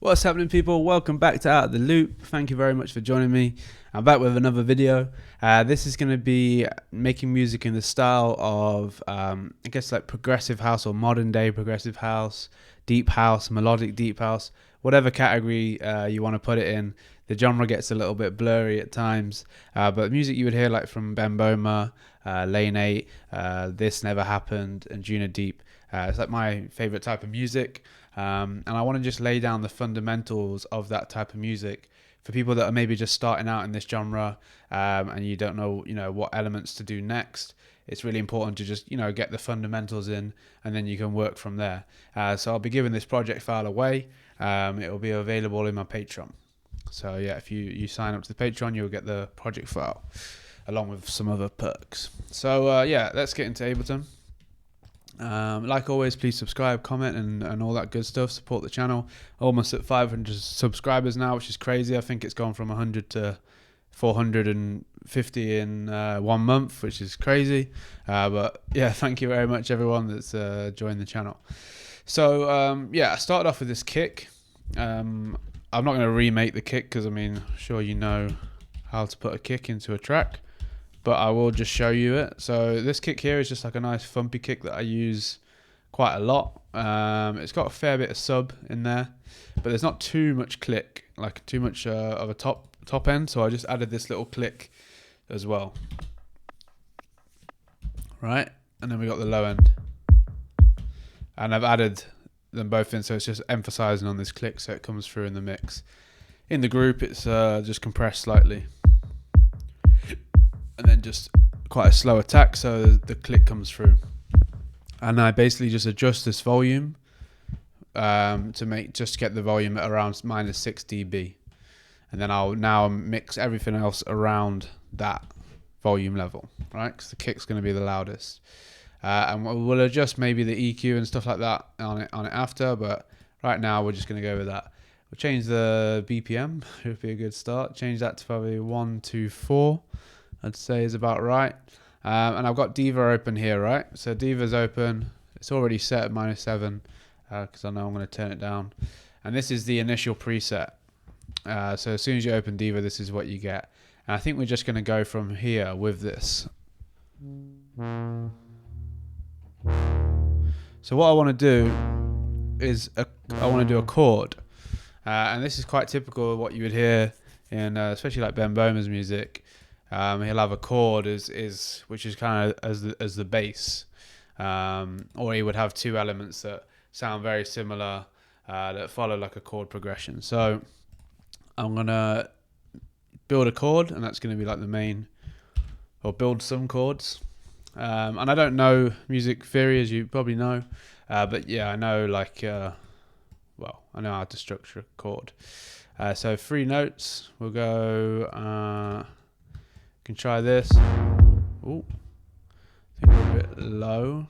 What's happening, people? Welcome back to Out of the Loop. Thank you very much for joining me. I'm back with another video. This is going to be making music in the style of I guess like progressive house or modern day progressive house, deep house, melodic deep house, whatever category you want to put it in. The genre gets a little bit blurry at times, but music you would hear like from Bohmer, Lane 8, This Never Happened, and Juna Deep. It's like my favorite type of music, and I want to just lay down the fundamentals of that type of music for people that are maybe just starting out in this genre, and you don't know, what elements to do next. It's really important to just, get the fundamentals in, and then you can work from there. So I'll be giving this project file away. It will be available in my Patreon. So yeah, if you sign up to the Patreon, you'll get the project file along with some other perks. So yeah, let's get into Ableton. Like always, please subscribe, comment, and all that good stuff. Support the channel. Almost at 500 subscribers now, which is crazy. I think it's gone from 100 to 450 in 1 month, which is crazy. But yeah, thank you very much, everyone that's joined the channel. So yeah, I started off with this kick. I'm not going to remake the kick because I'm sure you know how to put a kick into a track, but I will just show you it. So this kick here is just like a nice thumpy kick that I use quite a lot. It's got a fair bit of sub in there, but there's not too much click, like too much of a top end. So I just added this little click as well, right? And then we got the low end, and I've added them both in, so it's just emphasizing on this click so it comes through in the mix. In the group, it's just compressed slightly, and then just quite a slow attack so the click comes through. And I basically just adjust this volume to get the volume at around -6 dB, and then I'll now mix everything else around that volume level, right? Because the kick's going to be the loudest. And we'll adjust maybe the EQ and stuff like that on it after, but right now we're just going to go with that. We'll change the BPM, it would be a good start. Change that to probably 124, I'd say is about right. And I've got Diva open here, right? So Diva's open. It's already set at -7 because I know I'm going to turn it down. And this is the initial preset. So as soon as you open Diva, this is what you get. And I think we're just going to go from here with this. So what I want to do is I want to do a chord, and this is quite typical of what you would hear in especially like Ben Bohmer's music. He'll have a chord which is kind of as the bass, or he would have two elements that sound very similar that follow like a chord progression. So I'm gonna build a chord, and that's going to be like the main, or build some chords. And I don't know music theory, as you probably know, but yeah, I know I know how to structure a chord. So 3 notes. We'll go. Can try this. Ooh, I think we're a bit low,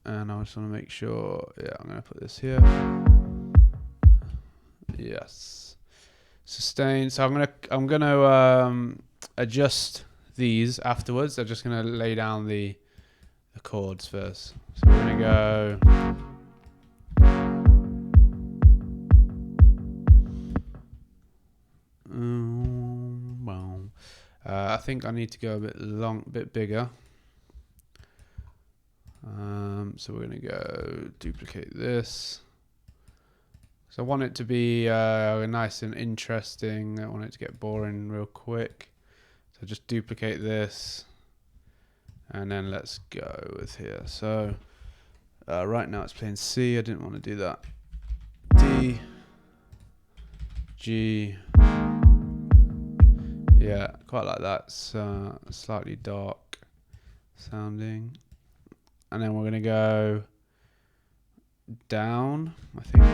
and I just want to make sure. Yeah, I'm gonna put this here. Yes, sustain. So I'm gonna adjust these afterwards. I'm just going to lay down the chords first. So we're going to go. I think I need to go a bit bigger. So we're going to go duplicate this. So I want it to be nice and interesting. I don't want it to get boring real quick. So just duplicate this, and then let's go with here. So right now it's playing C. I didn't want to do that. D, G. Yeah, quite like that. So slightly dark sounding. And then we're going to go down, I think.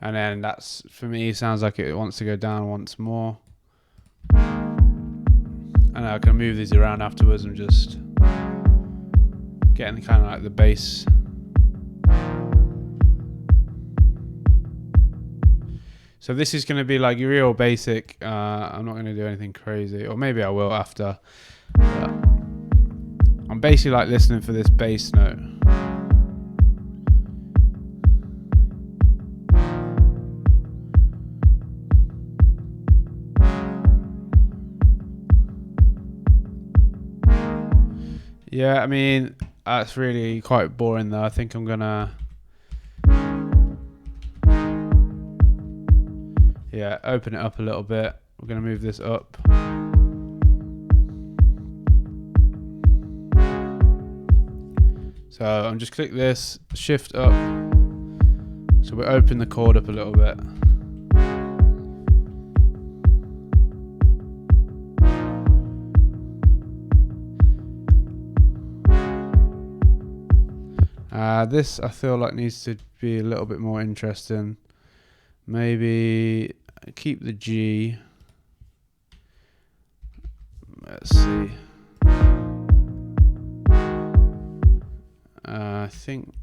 And then that's, for me, sounds like it wants to go down once more. And I can move these around afterwards and just getting kind of like the bass. So this is going to be like real basic. I'm not going to do anything crazy, or maybe I will after. But I'm basically like listening for this bass note. Yeah, I mean, that's really quite boring though. I think I'm gonna, yeah, open it up a little bit. We're gonna move this up. So I'm just click this, shift up. So we open the chord up a little bit. This I feel like needs to be a little bit more interesting. Maybe keep the G. Let's see. I think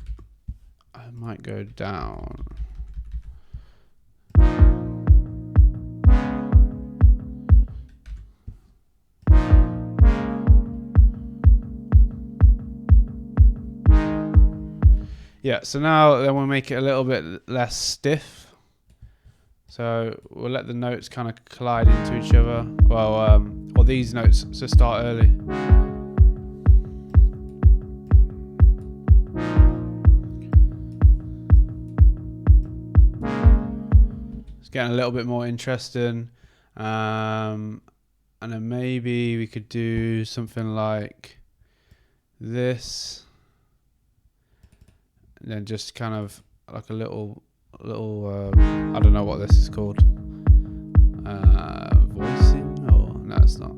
I might go down. Yeah, so now then we'll make it a little bit less stiff. So we'll let the notes kind of collide into each other. Well, or these notes to start early. It's getting a little bit more interesting. And then maybe we could do something like this. And then just kind of like a little I don't know what this is called. Voicing? Or no, it's not.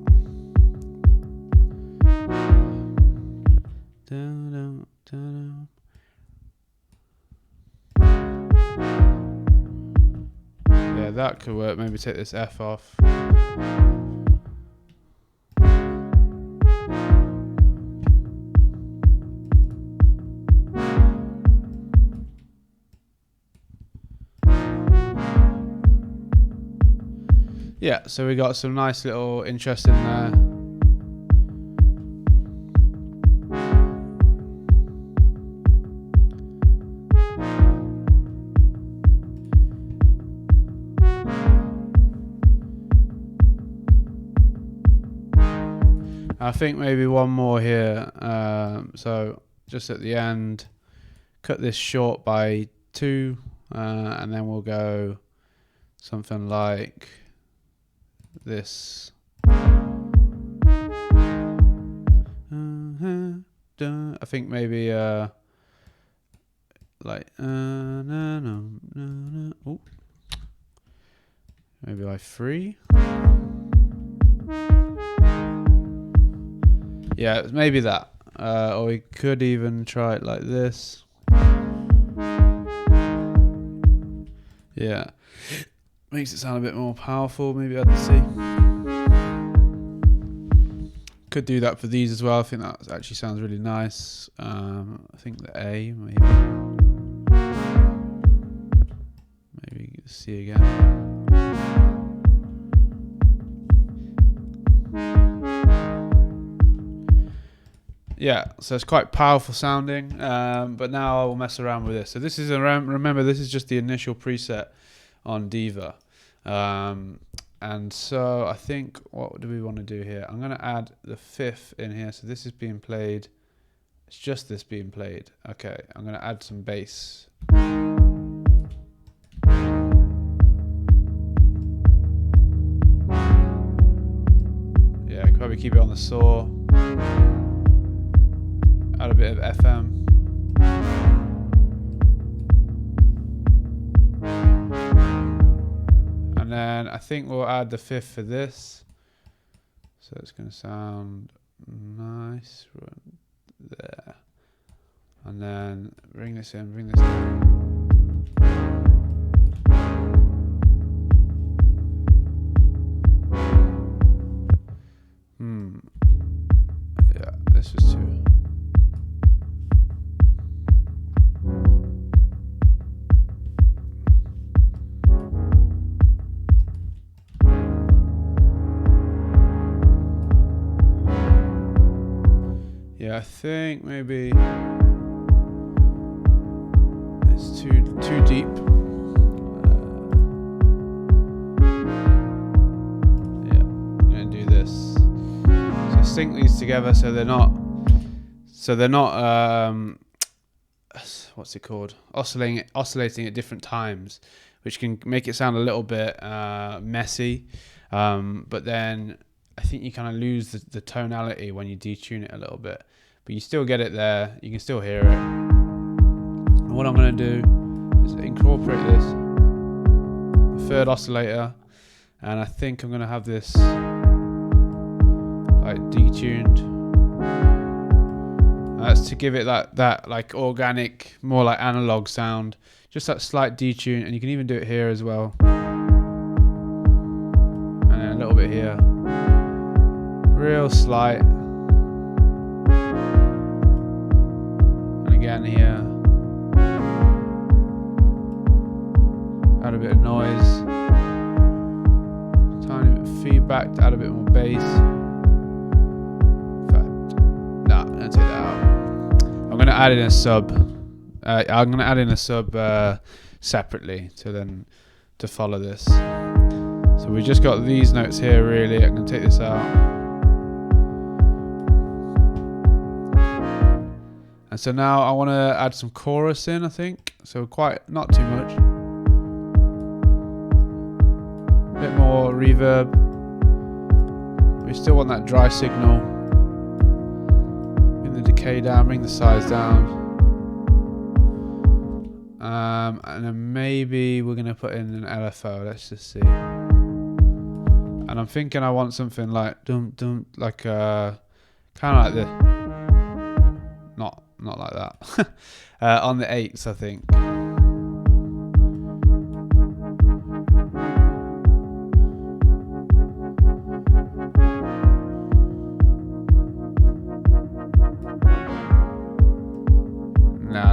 Yeah, that could work. Maybe take this F off. Yeah, so we got some nice little interest in there. I think maybe one more here. So just at the end, cut this short by 2, and then we'll go something like this. I think maybe like ooh. Maybe like 3. Yeah, maybe that. Or we could even try it like this. Yeah. Makes it sound a bit more powerful. Maybe add the C. Could do that for these as well. I think that actually sounds really nice. I think the A, maybe. Maybe the C again. Yeah, so it's quite powerful sounding, but now I will mess around with this. So this is remember, this is just the initial preset on Diva, and so I think, what do we want to do here? I'm going to add the 5th in here. So this is being played. It's just this being played. Okay, I'm going to add some bass. Yeah, probably keep it on the saw. Add a bit of FM. And then I think we'll add the 5th for this. So it's going to sound nice right there. And then bring this in, bring this in. Yeah, this is too. Yeah, I think maybe it's too deep. Yeah, I'm gonna do this. So sync these together so they're not what's it called? Oscillating at different times, which can make it sound a little bit messy. But then I think you kind of lose the tonality when you detune it a little bit. But you still get it there. You can still hear it. And what I'm going to do is incorporate this, the third oscillator, and I think I'm going to have this like detuned. That's to give it that like organic, more like analog sound. Just that slight detune, and you can even do it here as well. And then a little bit here. Real slight. And again here. Add a bit of noise. Tiny bit of feedback to add a bit more bass. In fact, nah, I'm gonna take that out. I'm going to add in a sub. I'm going to add in a sub separately to follow this. So we just got these notes here really. I'm going to take this out. And so now I want to add some chorus in, I think. So not too much. A bit more reverb. We still want that dry signal. The decay down, bring the size down, and then maybe we're going to put in an LFO. Let's just see. And I'm thinking I want something like dum dum, like kind of like this. Not like that. On the 8s, I think.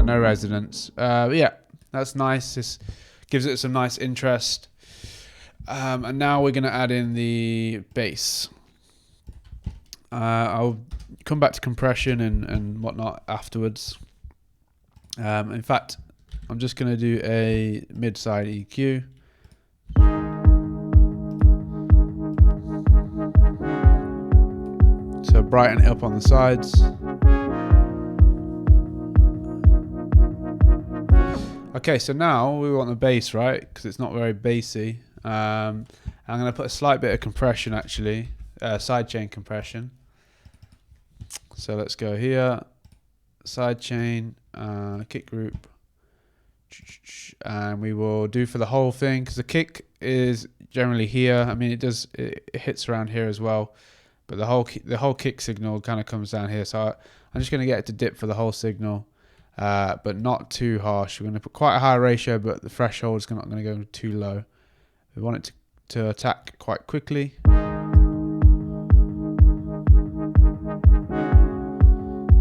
No resonance. Yeah, that's nice. This gives it some nice interest. And now we're going to add in the bass. I'll come back to compression and whatnot afterwards. In fact, I'm just going to do a mid-side EQ. So brighten it up on the sides. Okay, so now we want the bass, right? Because it's not very bassy. I'm going to put a slight bit of compression, actually, sidechain compression. So let's go here, sidechain, kick group, and we will do for the whole thing because the kick is generally here. I mean, it hits around here as well, but the whole kick signal kind of comes down here. So I'm just going to get it to dip for the whole signal. But not too harsh. We're going to put quite a high ratio, but the threshold is not going to go too low. We want it to attack quite quickly.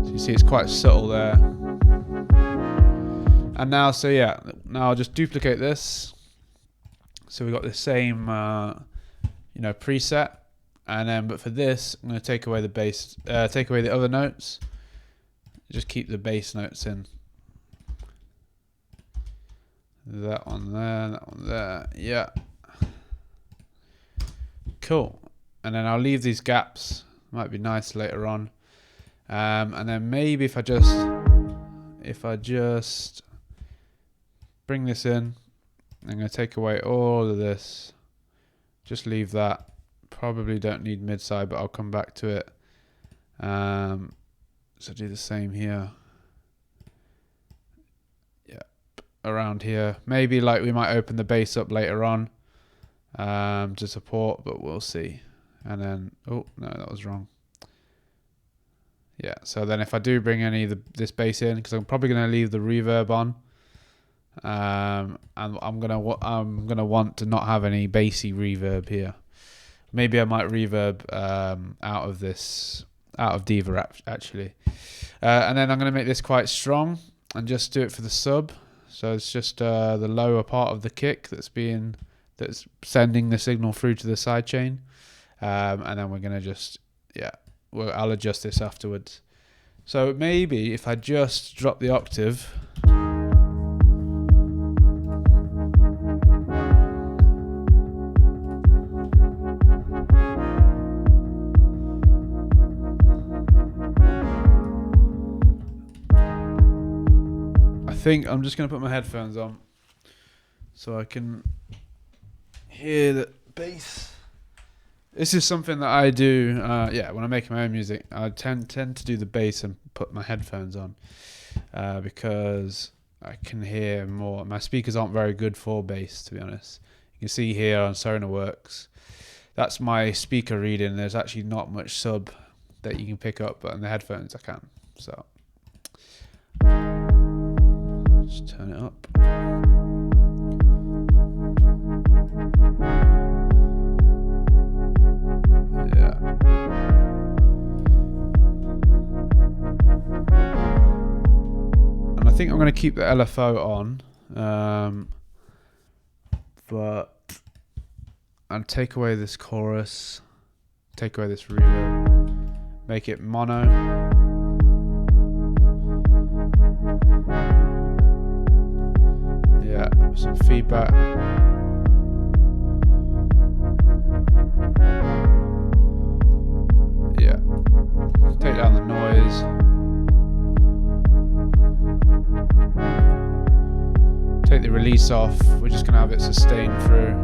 So you see it's quite subtle there. And now, now I'll just duplicate this. So we've got the same, preset. And then, but for this, I'm going to take away the bass, take away the other notes. Just keep the bass notes in. That one there, yeah. Cool. And then I'll leave these gaps. Might be nice later on. And then maybe if I just bring this in, I'm going to take away all of this. Just leave that. Probably don't need mid-side, but I'll come back to it. So do the same here. Yeah, around here. Maybe like we might open the bass up later on to support, but we'll see. And then, oh no, that was wrong. Yeah, so then if I do bring any of this bass in, because I'm probably going to leave the reverb on, and I'm gonna want to not have any bassy reverb here. Maybe I might reverb out of Diva actually, and then I'm going to make this quite strong and just do it for the sub. So it's just the lower part of the kick that's sending the signal through to the sidechain, and then we're going to just I'll adjust this afterwards. So maybe if I just drop the octave, I think I'm just going to put my headphones on so I can hear the bass. This is something that I do, when I'm making my own music. I tend to do the bass and put my headphones on because I can hear more. My speakers aren't very good for bass, to be honest. You can see here on SonarWorks, that's my speaker reading. There's actually not much sub that you can pick up, but on the headphones I can. So just turn it up. I think I'm going to keep the LFO on, but I'll take away this chorus, take away this reverb, make it mono. Yeah, some feedback. Yeah, take down the noise. Take the release off, we're just going to have it sustain through.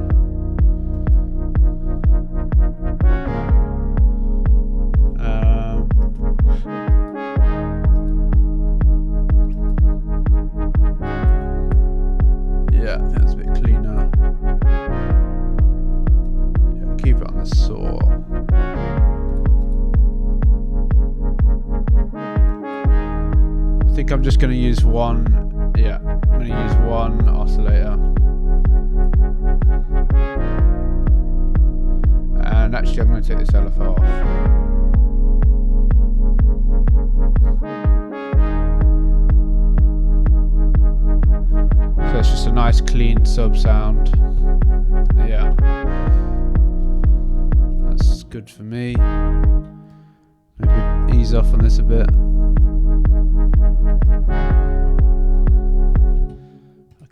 Yeah, I think that's a bit cleaner. Yeah, keep it on the saw. I think I'm just going to use one. Yeah, I'm going to use one oscillator. And actually I'm going to take this LFO off. So it's just a nice clean sub sound. Yeah. That's good for me. Maybe ease off on this a bit.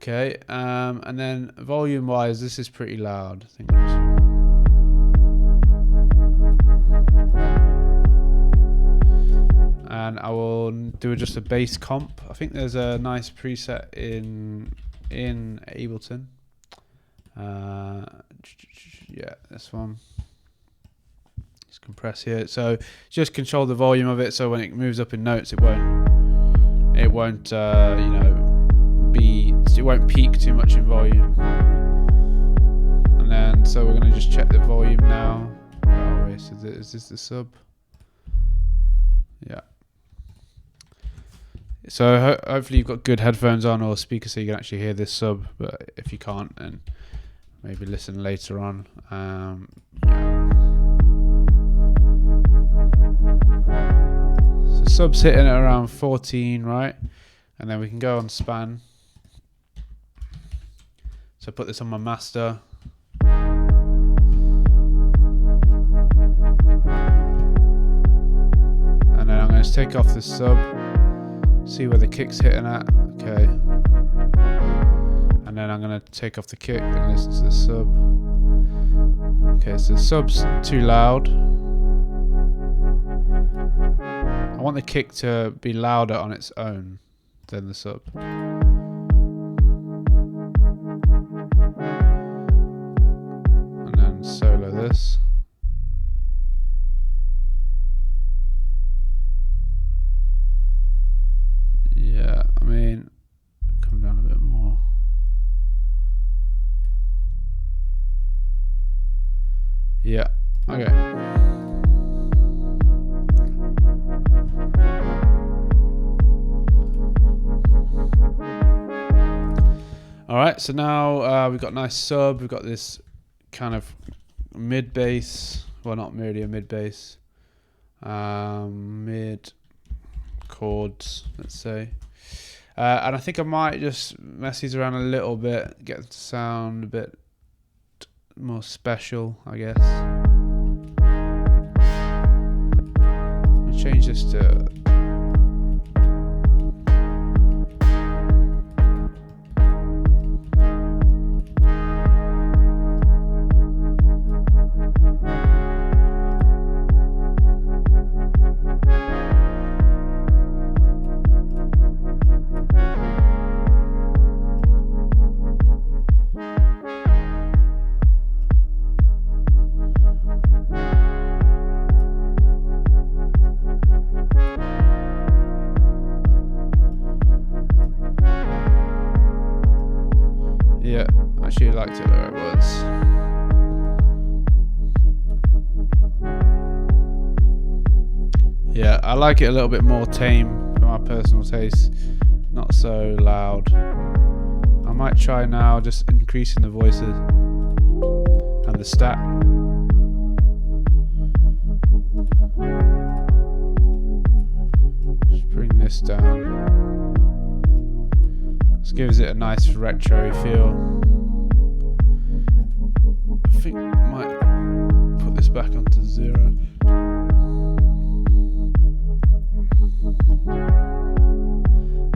Okay, and then volume wise, this is pretty loud. I think and I will do just a bass comp. I think there's a nice preset in Ableton. Yeah, this one. Just compress here. So just control the volume of it, so when it moves up in notes, it won't it won't peak too much in volume. And then so we're going to just check the volume now. Where are we? So is this the sub? Yeah. So hopefully you've got good headphones on or speakers so you can actually hear this sub, but if you can't, then maybe listen later on. So sub's hitting at around 14, right? And then we can go on span. So put this on my master. And then I'm going to take off the sub, see where the kick's hitting at. Okay. And then I'm going to take off the kick and listen to the sub. Okay, so the sub's too loud. I want the kick to be louder on its own than the sub. And then solo this. Yeah, I mean, come down a bit more. Yeah, okay. Alright, so now we've got a nice sub, we've got this kind of mid bass, well not really a mid bass, mid chords, let's say. And I think I might just mess these around a little bit, get it to sound a bit more special, I guess. I'll change this to Yeah, I like it a little bit more tame for my personal taste, not so loud. I might try now just increasing the voices and the stack. Just bring this down. This gives it a nice retro feel. I think I might put this back onto 0.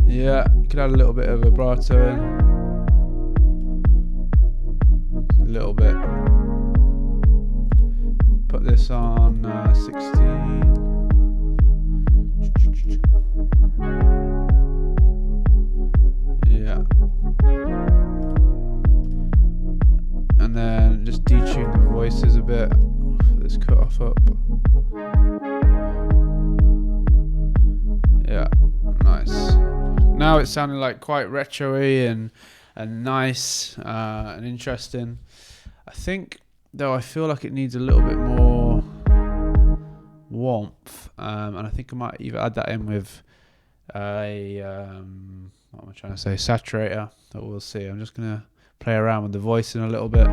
Yeah, you can add a little bit of vibrato in. A little bit. Put this on 16. Yeah. And then just detune the voices a bit. This cut off up. Yeah, nice. Now it's sounding like quite retro-y and nice and interesting. I think, though, I feel like it needs a little bit more warmth, and I think I might either add that in with a what am I trying to say, saturator. But we'll see. I'm just gonna play around with the voice in a little bit.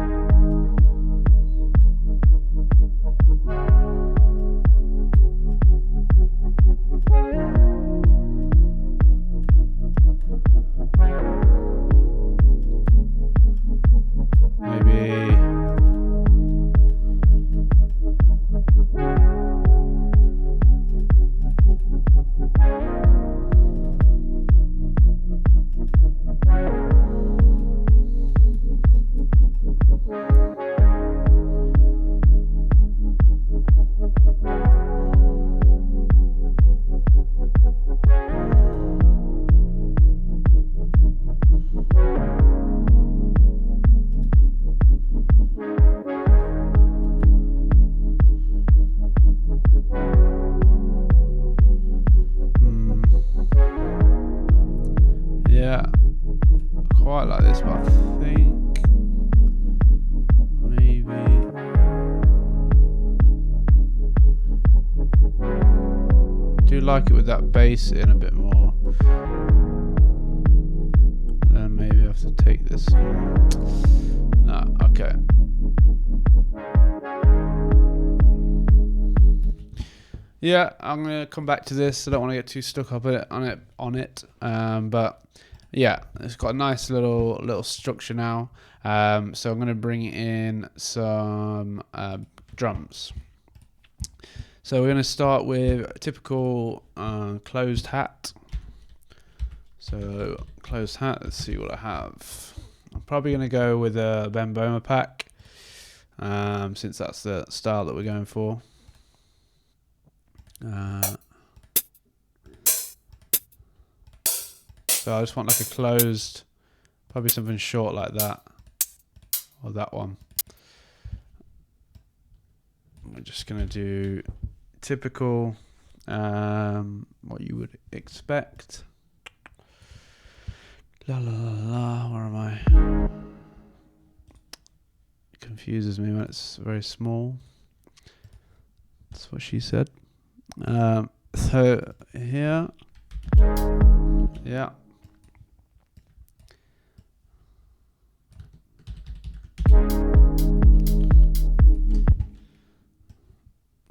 Yeah, quite like this, but I think maybe I do like it with that bass in a bit more. Then maybe I have to take this. No, okay. Yeah, I'm gonna come back to this. I don't want to get too stuck up on it. But yeah, it's got a nice little structure now. So I'm gonna bring in some drums. So we're gonna start with a typical closed hat. So closed hat. Let's see what I have. I'm probably gonna go with a Bohmer pack, since that's the style that we're going for. So I just want like a closed, probably something short like that, or that one. We're just gonna do typical, what you would expect. La la la la, where am I? It confuses me when it's very small. That's what she said. So here, yeah.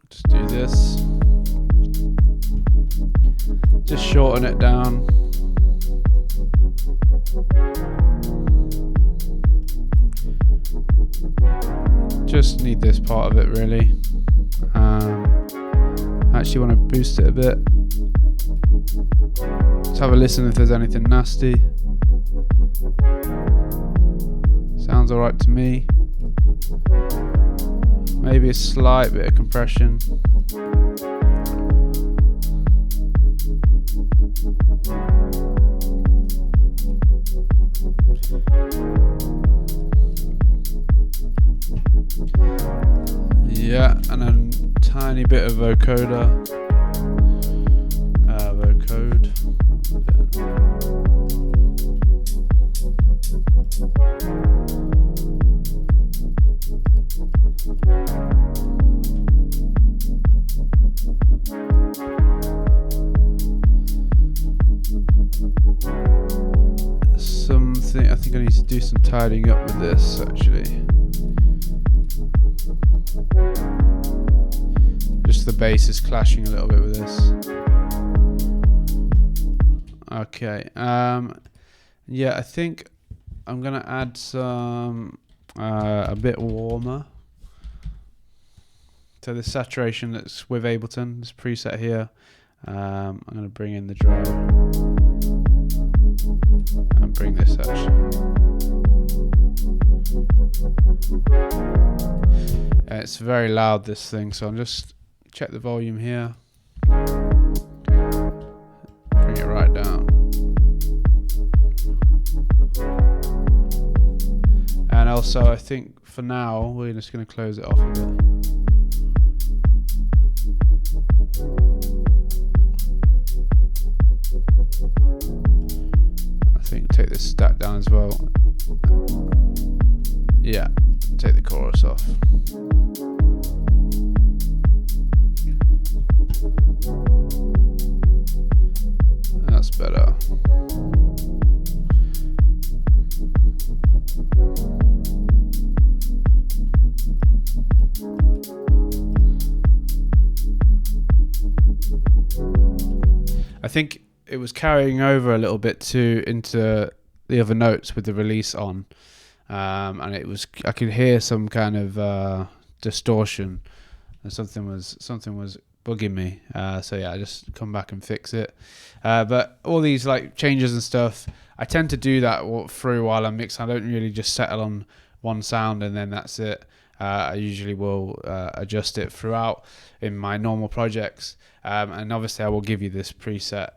Just do this. Just shorten it down. Just need this part of it really. Actually want to boost it a bit. Let's have a listen if there's anything nasty. Sounds alright to me. Maybe a slight bit of compression. Yeah, and then tiny bit of vocoder. Vocode. something. I think I need to do some tidying up with this actually. Just the bass is clashing a little bit with this. Okay. Yeah, I think I'm gonna add some a bit warmer to the saturation that's with Ableton. This preset here. I'm gonna bring in the drive and bring this actually. It's very loud, this thing, so I'll just check the volume here. Bring it right down. And also, I think for now, we're just going to close it off a bit. I think take this stack down as well. Yeah, take the chorus off. That's better. I think it was carrying over a little bit too into the other notes with the release on, and it was, I could hear some kind of distortion, and something was bugging me. So yeah, I just come back and fix it. But all these like changes and stuff, I tend to do that through while I'm mixing. I don't really just settle on one sound and then that's it. I usually will adjust it throughout in my normal projects, and obviously I will give you this preset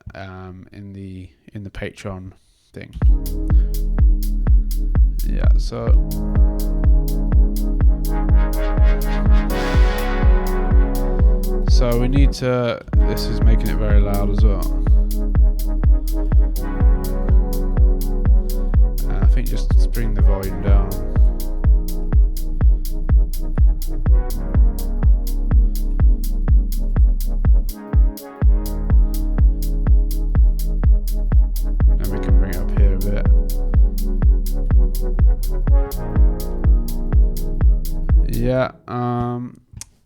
in the Patreon thing. Yeah, so we need to. This is making it very loud as well. I think just bring the volume down. Then we can bring it up here a bit. Yeah,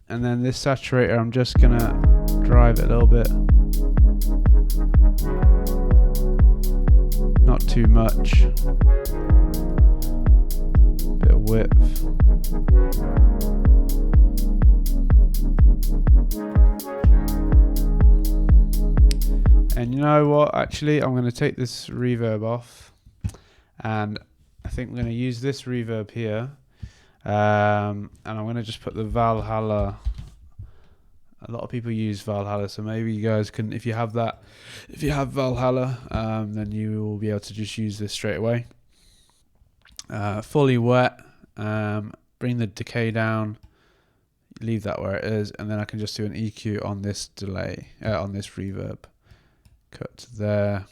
and then this saturator, I'm just gonna drive it a little bit. Not too much. Bit of width. And you know what, actually I'm going to take this reverb off, and I think I'm going to use this reverb here, and I'm going to just put the Valhalla. A lot of people use Valhalla, so maybe you guys can, if you have Valhalla, then you will be able to just use this straight away. Fully wet, bring the decay down, leave that where it is, and then I can just do an EQ on this delay, on this reverb. Cut to there.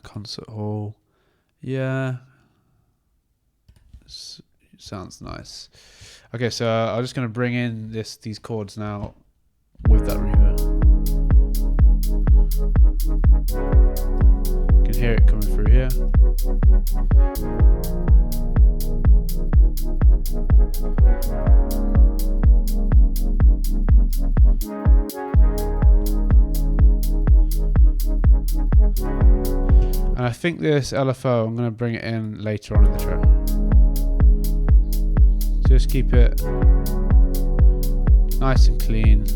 Concert hall. Yeah. Sounds nice. Okay, so I'm just going to bring in these chords now with that reverb. You can hear it coming through here. And I think this LFO, I'm going to bring it in later on in the track. Just keep it nice and clean.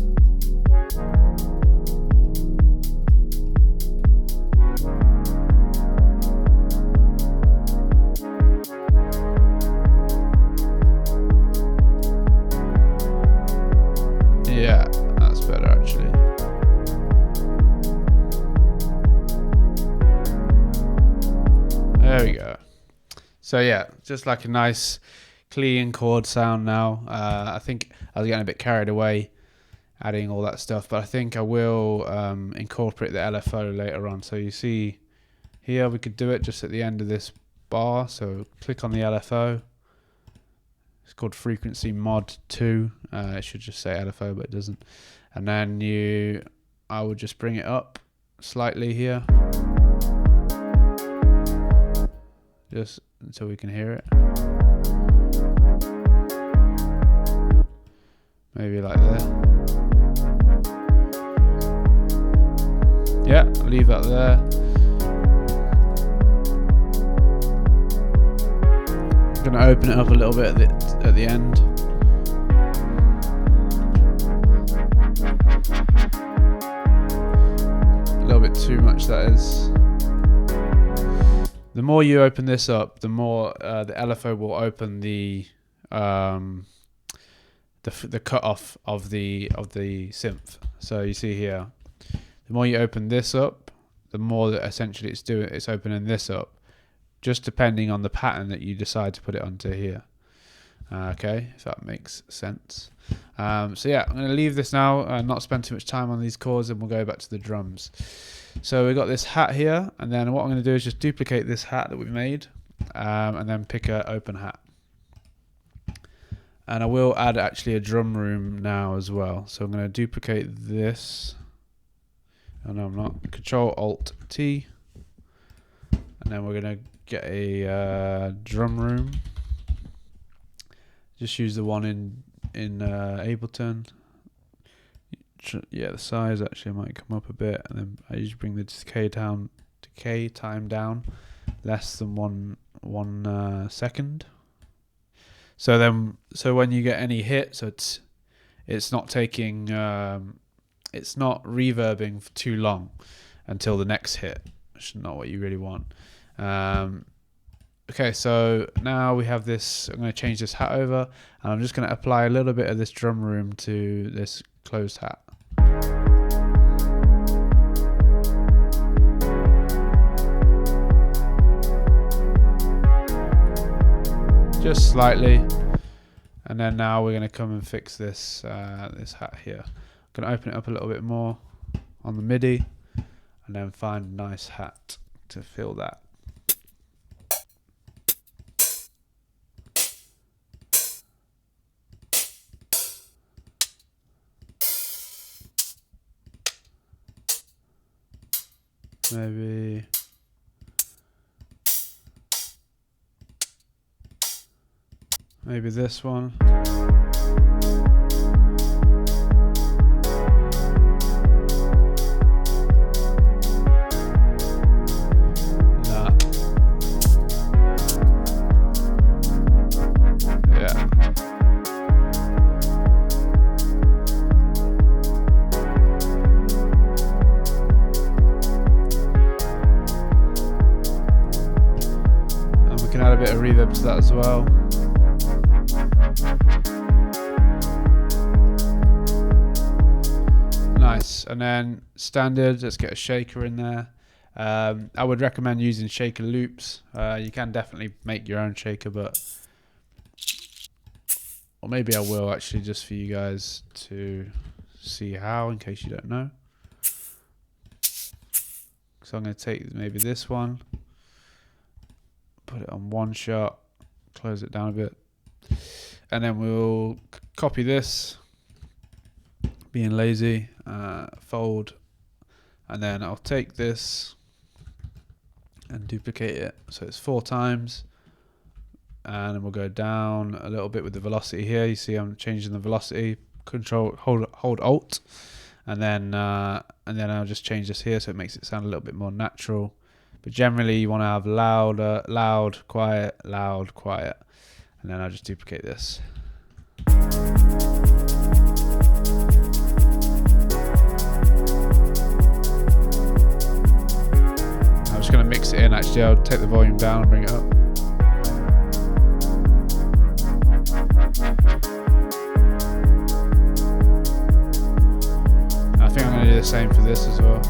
Yeah, that's better actually. There we go. So yeah, just like a nice clean chord sound now. I think I was getting a bit carried away adding all that stuff, but I think I will incorporate the LFO later on. So you see here, we could do it just at the end of this bar. So click on the LFO. It's called frequency mod 2. It should just say LFO, but it doesn't. And then I would just bring it up slightly here, just until we can hear it. Maybe like that. Yeah, leave that there. I'm gonna open it up a little bit at the end. A little bit too much, that is. The more you open this up, the more the LFO will open the cutoff of the synth. So you see here, the more you open this up, the more that essentially it's opening this up, just depending on the pattern that you decide to put it onto here. Okay, if that makes sense. So yeah, I'm going to leave this now and not spend too much time on these chords, and we'll go back to the drums. So we've got this hat here, and then what I'm going to do is just duplicate this hat that we've made, and then pick an open hat. And I will add actually a drum room now as well. So I'm going to duplicate this. Oh no, I'm not. Control-Alt-T. And then we're going to get a drum room. Just use the one in Ableton. Yeah, the size actually might come up a bit. And then I usually bring the decay time down less than one second. So when you get any hit, so it's not taking it's not reverbing for too long until the next hit, which is not what you really want. Okay, so now we have this. I'm going to change this hat over, and I'm just going to apply a little bit of this drum room to this closed hat. Just slightly, and then now we're going to come and fix this this hat here. I'm going to open it up a little bit more on the MIDI, and then find a nice hat to fill that. Maybe this one. Add a bit of reverb to that as well. Nice. And then standard, let's get a shaker in there. I would recommend using shaker loops. You can definitely make your own shaker, but or maybe I will actually, just for you guys to see how, in case you don't know. So I'm going to take maybe this one, put it on one shot, close it down a bit, and then we'll copy this, being lazy, fold, and then I'll take this and duplicate it so it's 4 times, and then we'll go down a little bit with the velocity here. You see I'm changing the velocity. Control hold Alt, and then I'll just change this here so it makes it sound a little bit more natural. But generally you want to have loud, quiet, and then I'll just duplicate this. I'm just going to mix it in. Actually, I'll take the volume down and bring it up. I think I'm going to do the same for this as well.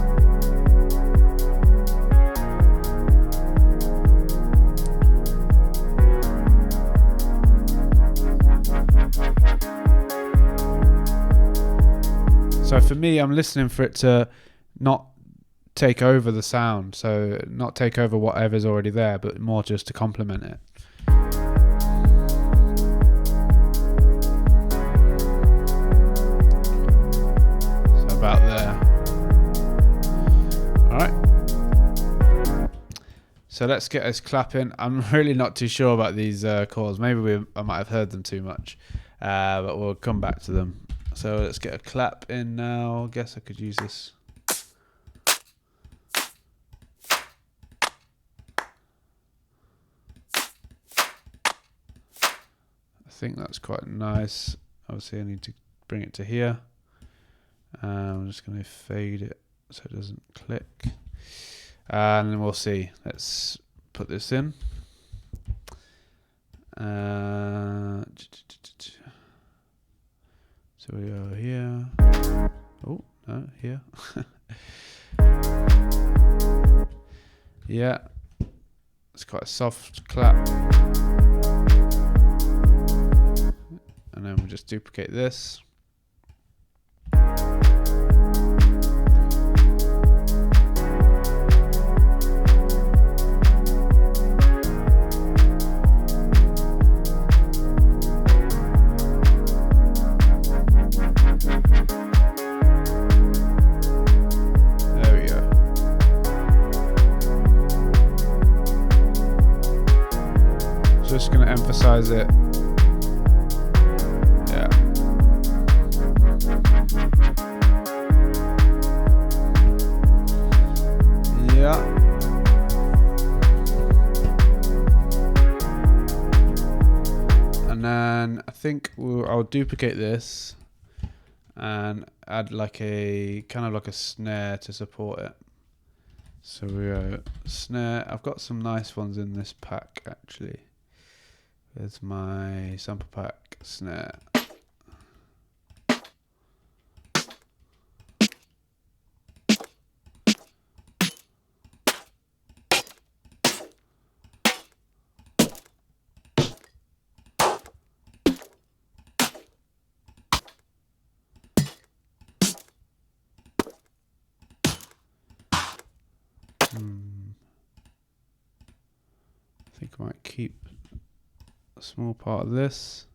So for me, I'm listening for it to not take over the sound, so not take over whatever's already there, but more just to complement it. So about there. So let's get us clapping. I'm really not too sure about these chords. Maybe I might have heard them too much, but we'll come back to them. So let's get a clap in now. I guess I could use this. I think that's quite nice. Obviously I need to bring it to here. I'm just going to fade it so it doesn't click. And then we'll see. Let's put this in. So we go here. Oh, no, here. Yeah. It's quite a soft clap. And then we'll just duplicate this. Just going to emphasize it. Yeah. Yeah. And then I think I'll duplicate this and add like a kind of like a snare to support it. So we go snare. I've got some nice ones in this pack actually. There's my sample pack snare. I think I might keep a small part of this.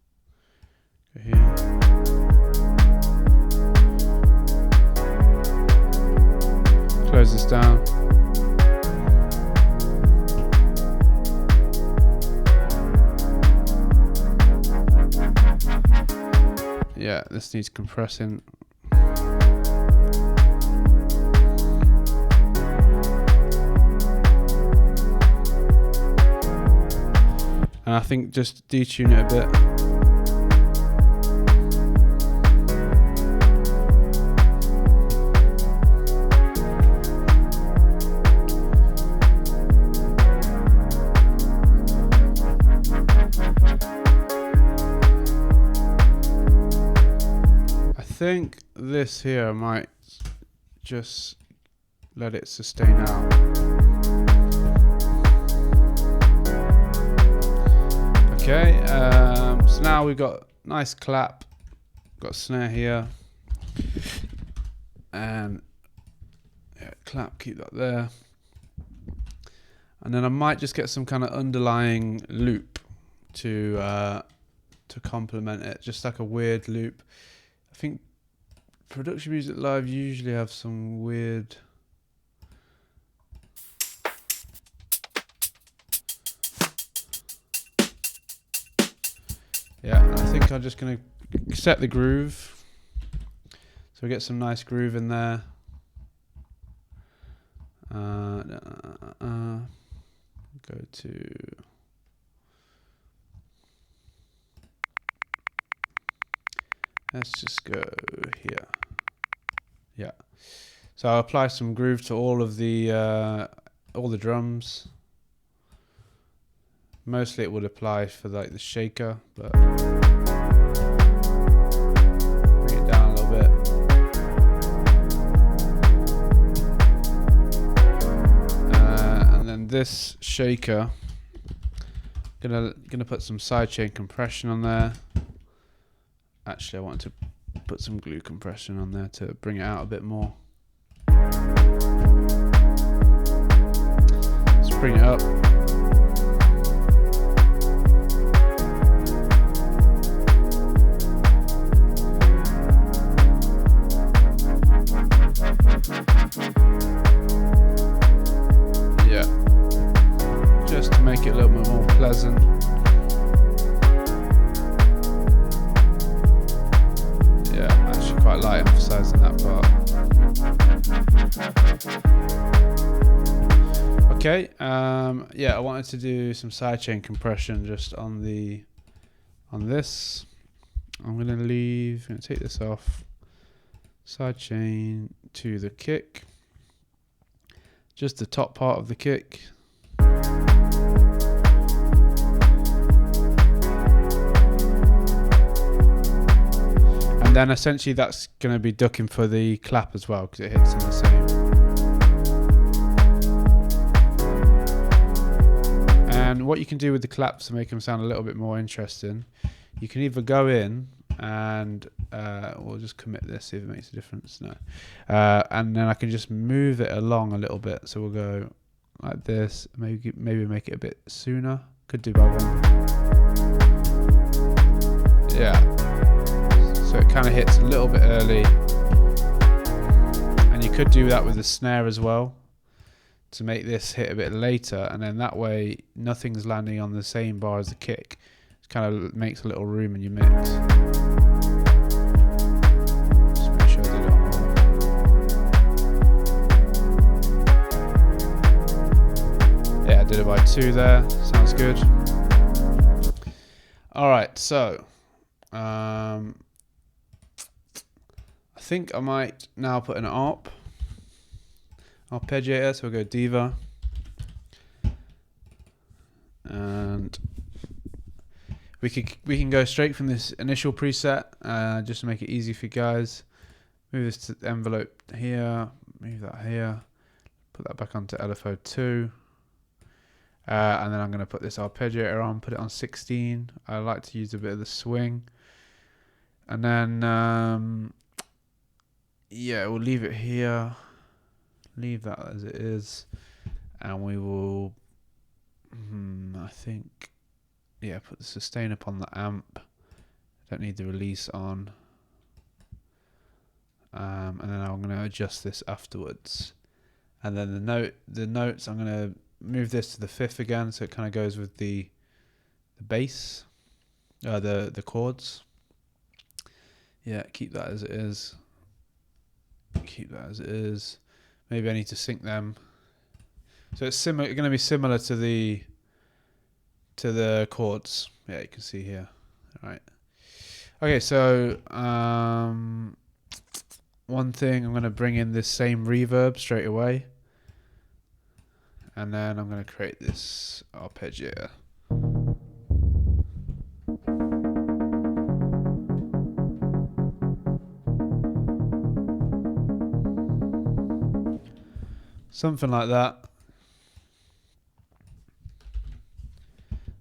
Go here. Close this down. Yeah, this needs compressing. And I think just detune it a bit. I think this here I might just let it sustain out. Okay, so now we've got nice clap, got a snare here, and yeah, clap, keep that there. And then I might just get some kind of underlying loop to complement it, just like a weird loop. I think Production Music Live usually have some weird. Yeah, I think I'm just going to set the groove. So we get some nice groove in there. Go to... Let's just go here. Yeah. So I'll apply some groove to all the drums. Mostly it would apply for like the shaker, but bring it down a little bit. And then this shaker, gonna put some sidechain compression on there. Actually, I want to put some glue compression on there to bring it out a bit more. Let's bring it up. Okay, yeah, I wanted to do some sidechain compression just on this. I'm gonna take this off. Sidechain to the kick, just the top part of the kick. And then essentially that's gonna be ducking for the clap as well, because it hits in the same. And what you can do with the claps to make them sound a little bit more interesting, you can either go in and we'll just commit this, see if it makes a difference. No. And then I can just move it along a little bit. So we'll go like this, maybe make it a bit sooner. Could do by one. Yeah. So it kind of hits a little bit early. And you could do that with the snare as well, to make this hit a bit later, and then that way nothing's landing on the same bar as the kick. It kind of makes a little room in your mix. Just make sure I did it on one. Yeah, I did it by 2 there. Sounds good. Alright, so I think I might now put an arpeggiator, so we'll go Diva, and we can go straight from this initial preset, just to make it easy for you guys. Move this to the envelope here, move that here, put that back onto LFO 2, and then I'm going to put this arpeggiator on, put it on 16. I like to use a bit of the swing, and then yeah, we'll leave it here. Leave that as it is, and we will I think, yeah, put the sustain up on the amp. Don't need the release on, and then I'm going to adjust this afterwards. And then the notes, I'm going to move this to the 5th again, so it kind of goes with the bass, the chords. Yeah, keep that as it is. Keep that as it is. Maybe I need to sync them. So it's going to be similar to the chords. Yeah, you can see here. All right. Okay, so one thing, I'm going to bring in this same reverb straight away, and then I'm going to create this arpeggiator. Something like that.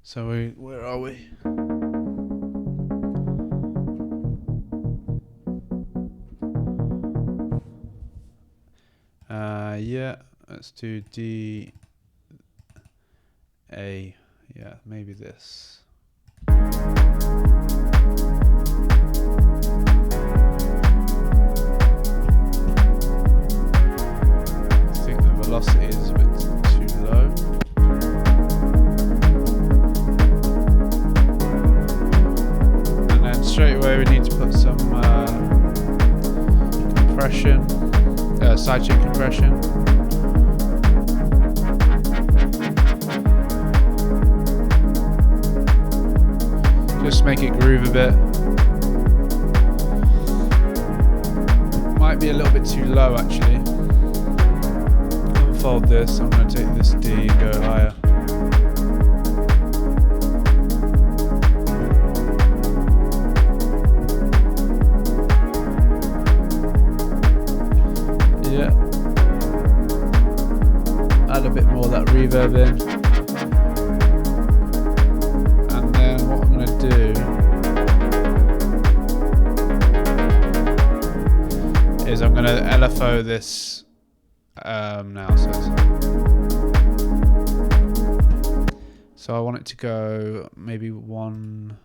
So where are we? Yeah, let's do D, A. Yeah, maybe this. I think the velocity is a bit too low. And then straight away we need to put some compression, sidechain compression. Just make it groove a bit. Might be a little bit too low actually. Unfold this, I'm going to take this D and go higher. Yeah. Add a bit more of that reverb in. Is I'm going to LFO this now. So I want it to go maybe 1,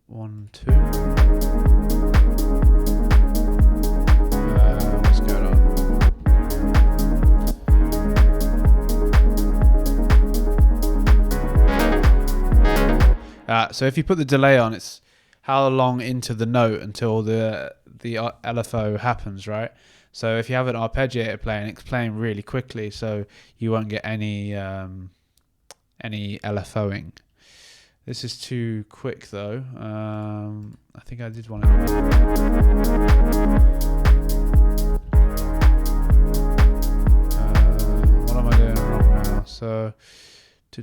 1, 2. What's going on? So if you put the delay on, it's how long into the note until the LFO happens, right? So if you have an arpeggiator playing, it's playing really quickly, so you won't get any LFOing. This is too quick though. I think I did want to. What am I doing wrong now? So, I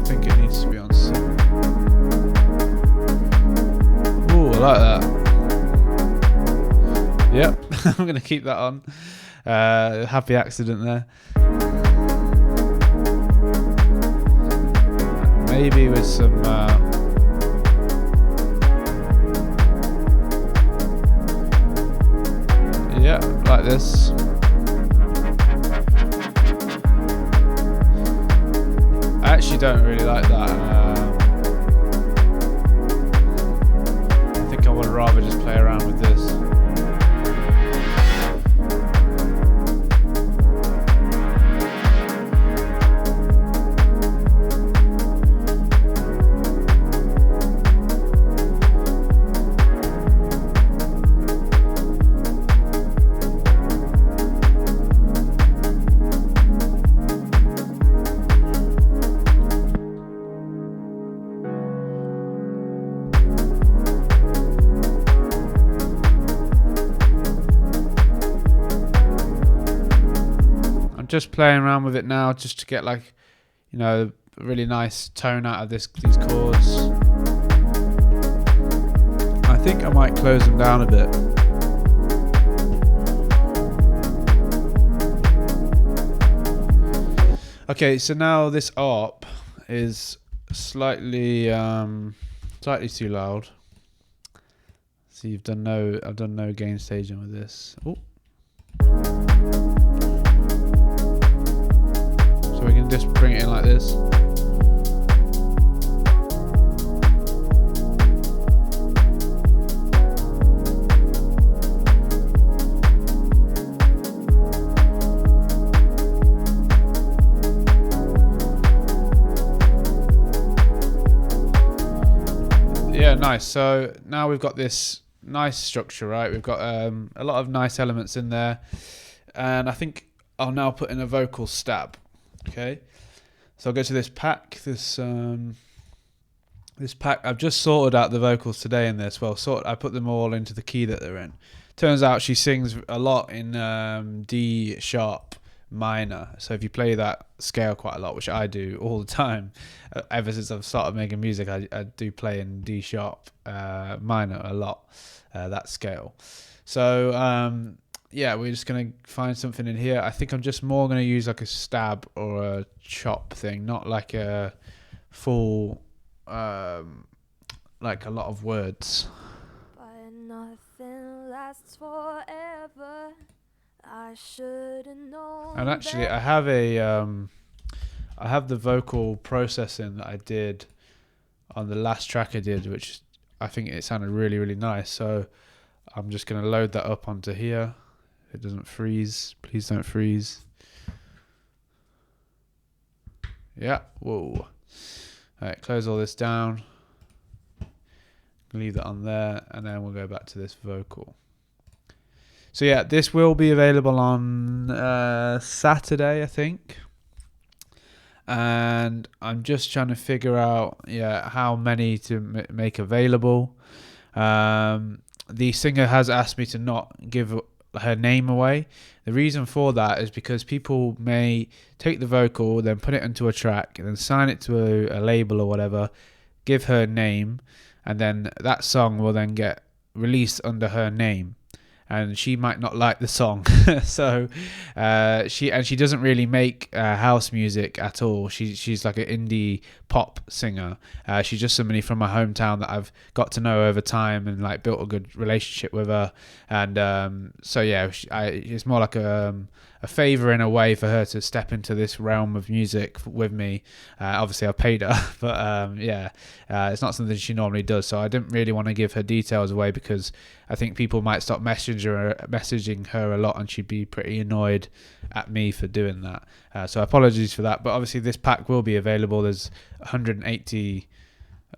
think it needs to be on 7. Ooh, I like that. Yep, I'm gonna keep that on. Happy accident there. Maybe with some yeah, like this. I actually don't really like that. I think I would rather just play around with this. Just playing around with it now, just to get like, you know, a really nice tone out of these chords. I think I might close them down a bit. Okay, so now this ARP is slightly too loud. So I've done no gain staging with this. Oh. So we can just bring it in like this. Yeah, nice. So now we've got this nice structure, right? We've got a lot of nice elements in there. And I think I'll now put in a vocal stab. Okay, so I'll go to this pack. This pack. I've just sorted out the vocals today in this. Well, I put them all into the key that they're in. Turns out she sings a lot in D sharp minor. So if you play that scale quite a lot, which I do all the time, ever since I've started making music, I do play in D sharp minor a lot. That scale. So. Yeah, we're just going to find something in here. I think I'm just more going to use like a stab or a chop thing, not like a full, like a lot of words. But nothing lasts forever. I should have known. And actually, I have the vocal processing that I did on the last track I did, which I think it sounded really, really nice. So I'm just going to load that up onto here. It doesn't freeze. Please don't freeze. Yeah. Whoa. Alright, close all this down. Leave that on there, and then we'll go back to this vocal. So yeah, this will be available on Saturday, I think. And I'm just trying to figure out, how many to make available. The singer has asked me to not give her name away. The reason for that is because people may take the vocal, then put it into a track, and then sign it to a label or whatever, give her name, and then that song will then get released under her name. And she might not like the song. So she doesn't really make house music at all. She's like an indie pop singer. She's just somebody from my hometown that I've got to know over time and like built a good relationship with her. And so yeah, it's more like a a favor in a way for her to step into this realm of music with me. Obviously I paid her, but it's not something she normally does, so I didn't really want to give her details away because I think people might start messaging her a lot and she'd be pretty annoyed at me for doing that. So apologies for that, but obviously this pack will be available. There's 180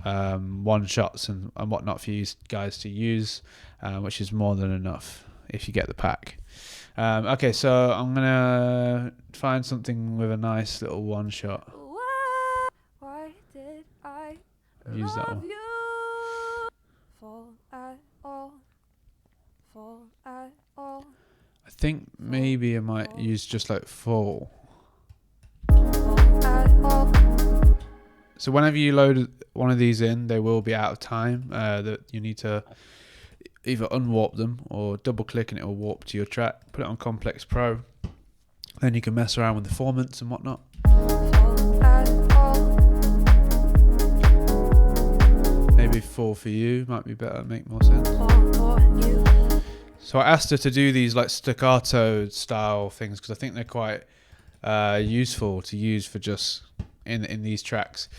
one shots and whatnot for you guys to use, which is more than enough if you get the pack. Okay, so I'm gonna find something with a nice little one shot. Why did I Use that one. Fall at all. I think maybe I might use just like fall. So whenever you load one of these in, they will be out of time. That you need to either unwarp them or double click and it will warp to your track. Put it on Complex Pro. Then you can mess around with the formants and whatnot. Maybe fall for you might be better, make more sense. So I asked her to do these like staccato style things because I think they're quite useful to use for just in these tracks,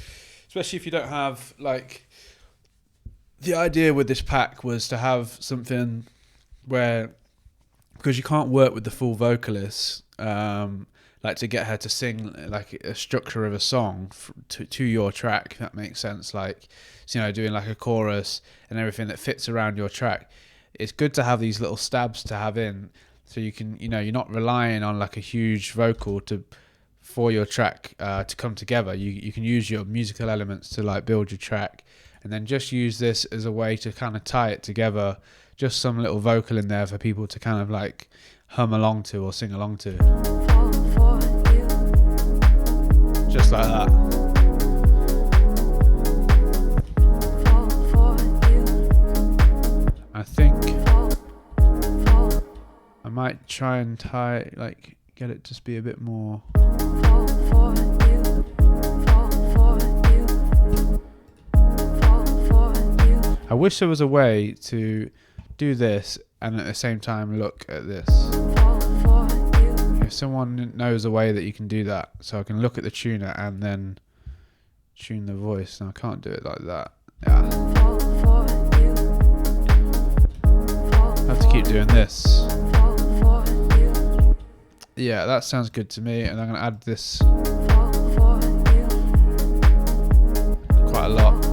especially if you don't have like. The idea with this pack was to have something where, because you can't work with the full vocalist, like to get her to sing like a structure of a song to your track, if that makes sense. Like, you know, doing like a chorus and everything that fits around your track. It's good to have these little stabs to have in, so you can, you know, you're not relying on like a huge vocal for your track to come together. You can use your musical elements to like build your track. And then just use this as a way to kind of tie it together. Just some little vocal in there for people to kind of like hum along to or sing along to. Just like that. I think I might try and get it to be a bit more. I wish there was a way to do this and at the same time look at this. If someone knows a way that you can do that, so I can look at the tuner and then tune the voice. And I can't do it like that. Yeah. I have to keep doing this. Yeah, that sounds good to me. And I'm going to add this quite a lot.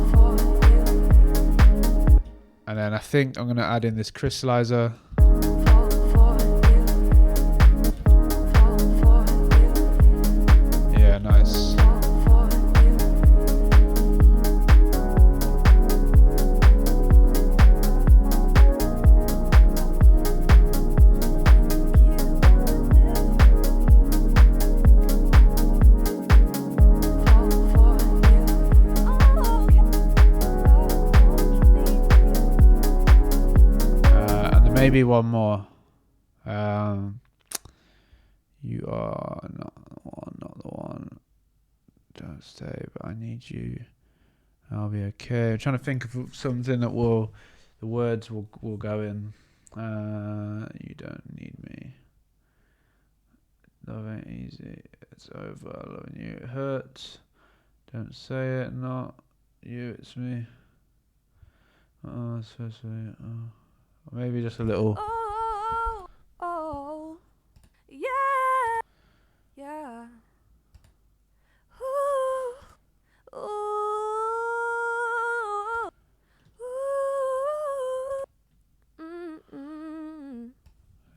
And then I think I'm going to add in this crystallizer. Yeah, nice. Maybe one more. You are not the one. Don't stay, but I need you. I'll be okay. I'm trying to think of something that the words will go in. You don't need me. Love ain't easy. It's over. Loving you, it hurts. Don't say it. Not you. It's me. Oh, it's so sweet. Oh. Maybe just a little. Oh, yeah.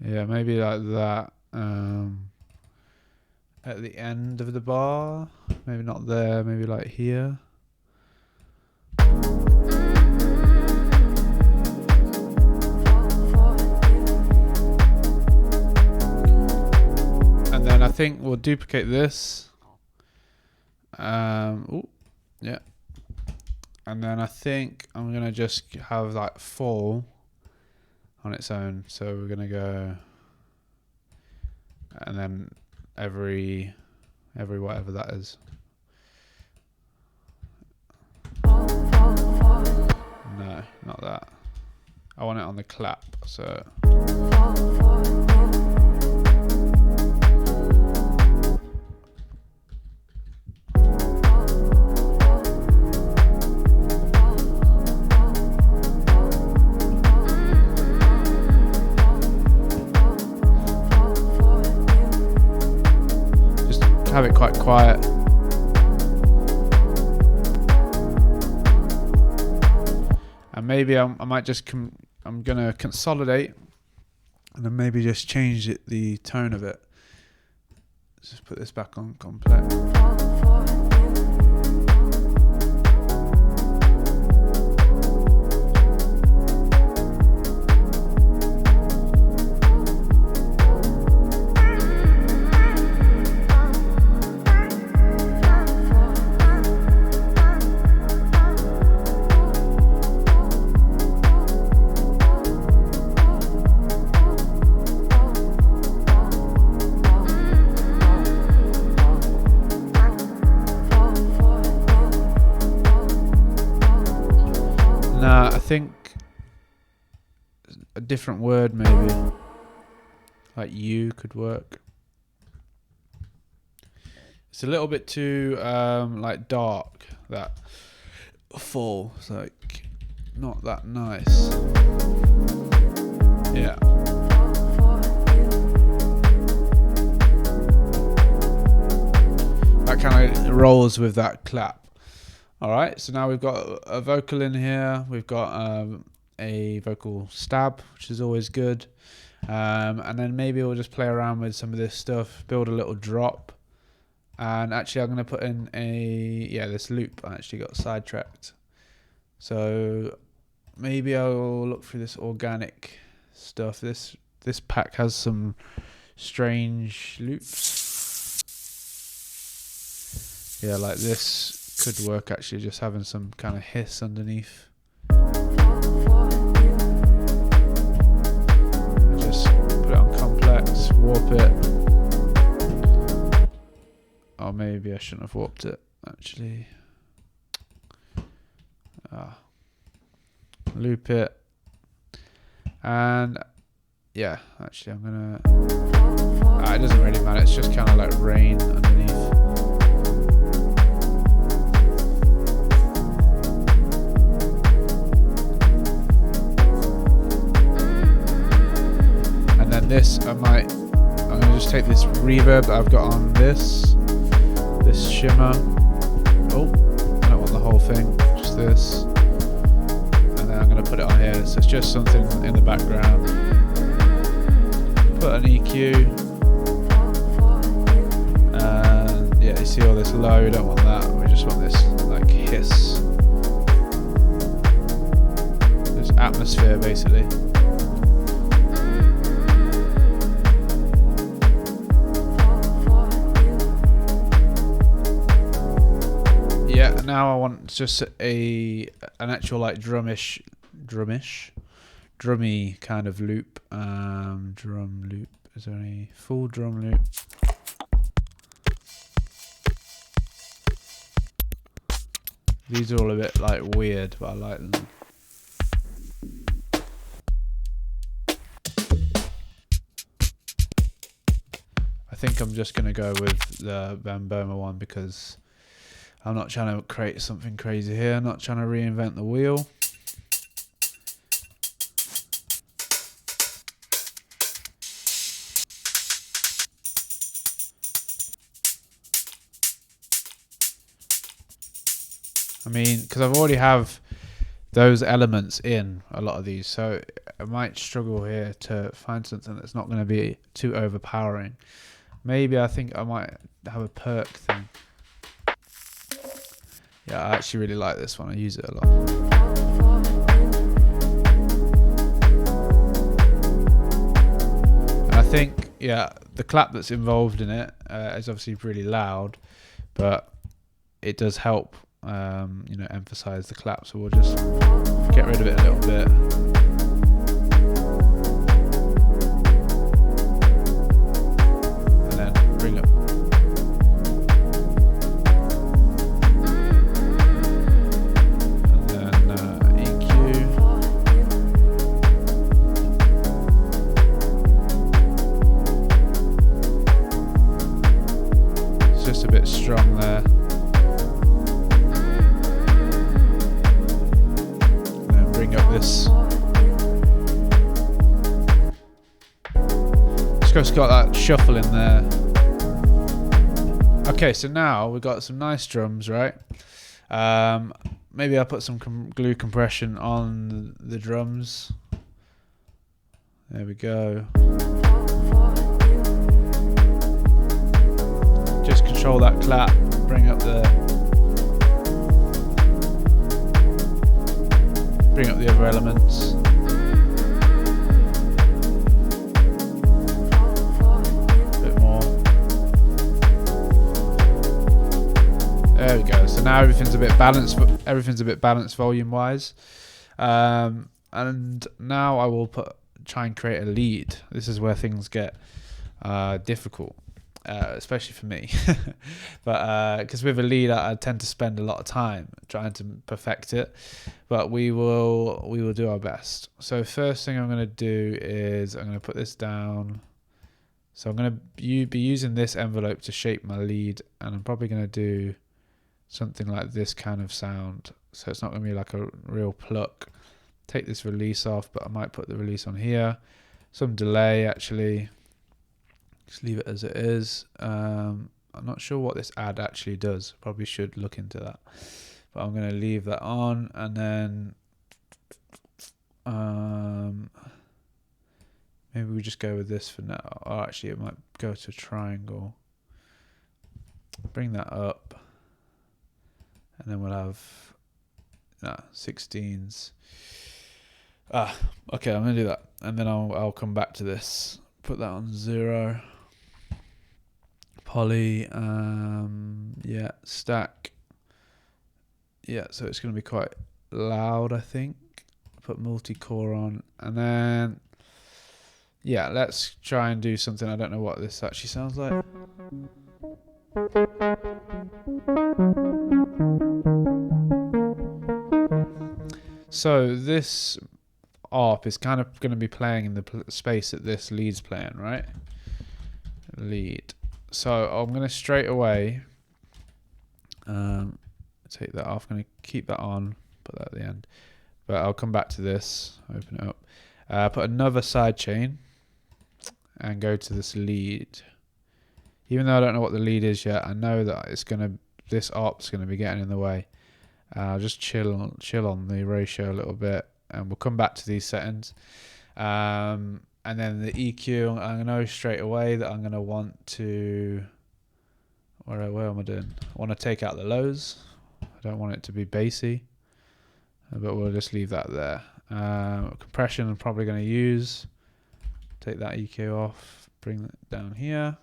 Yeah, maybe like that. At the end of the bar, maybe not there. Maybe like here. I think we'll duplicate this. Yeah. And then I think I'm gonna just have like fall on its own. So we're gonna go, and then every whatever that is. No, not that. I want it on the clap. So. quiet. And maybe I might just I'm gonna consolidate, and then maybe just change the tone of it. Let's just put this back on complex. I think a different word maybe, like you could work. It's a little bit too like dark, that fall. It's like not that nice. Yeah. That kind of rolls with that clap. Alright, so now we've got a vocal in here, we've got a vocal stab, which is always good, and then maybe we'll just play around with some of this stuff, build a little drop, and actually I'm going to put in this loop. I actually got sidetracked, so maybe I'll look through this organic stuff. This pack has some strange loops, like this. Could work actually, just having some kind of hiss underneath. Just put it on complex, warp it. Or maybe I shouldn't have warped it actually. Loop it. And yeah, actually I'm gonna it doesn't really matter, it's just kind of like rain underneath. This I'm gonna just take this reverb that I've got on this shimmer. Oh, I don't want the whole thing, just this. And then I'm gonna put it on here, so it's just something in the background. Put an EQ. And yeah, you see all this low, we don't want that, we just want this like hiss. This atmosphere basically. Now I want just an actual like drummy kind of loop. Drum loop. Is there any full drum loop? These are all a bit like weird, but I like them. I think I'm just gonna go with the Bohmer one because I'm not trying to create something crazy here. I'm not trying to reinvent the wheel. I mean, because I've already have those elements in a lot of these, so I might struggle here to find something that's not going to be too overpowering. Maybe I think I might have a perk thing. Yeah, I actually really like this one. I use it a lot. And I think, the clap that's involved in it is obviously really loud, but it does help, emphasize the clap. So we'll just get rid of it a little bit. And then bring up. A bit strong there. And then bring up this. Just got that shuffle in there. Okay, so now we've got some nice drums, right? Maybe I'll put some glue compression on the drums. There we go. Just control that clap, bring up the other elements. There we go. So now everything's a bit balanced. Everything's a bit balanced volume-wise, and now I will try and create a lead. This is where things get difficult, especially for me. But because with a lead, I tend to spend a lot of time trying to perfect it. But we will do our best. So first thing I'm going to do is I'm going to put this down. So I'm going to be using this envelope to shape my lead, and I'm probably going to do something like this kind of sound. So it's not going to be like a real pluck. Take this release off, but I might put the release on here. Some delay actually. Just leave it as it is. I'm not sure what this add actually does. Probably should look into that. But I'm going to leave that on, and then maybe we just go with this for now. Or actually it might go to triangle. Bring that up. And then we'll have 16s. Okay, I'm gonna do that, and then I'll come back to this. Put that on 0. Poly, yeah, stack. Yeah, so it's gonna be quite loud, I think. Put multi-core on, and then yeah, let's try and do something. I don't know what this actually sounds like. So this ARP is kind of going to be playing in the space that this lead's playing, right? Lead. So I'm going to straight away take that off. I'm going to keep that on, put that at the end. But I'll come back to this, open it up. Put another side chain and go to this lead. Even though I don't know what the lead is yet, I know that this ARP's going to be getting in the way. I'll just chill on the ratio a little bit, and we'll come back to these settings. And then the EQ, I'm going to know straight away that I'm going to want to... Where am I doing? I want to take out the lows. I don't want it to be bassy, but we'll just leave that there. Compression I'm probably going to use. Take that EQ off, bring it down here.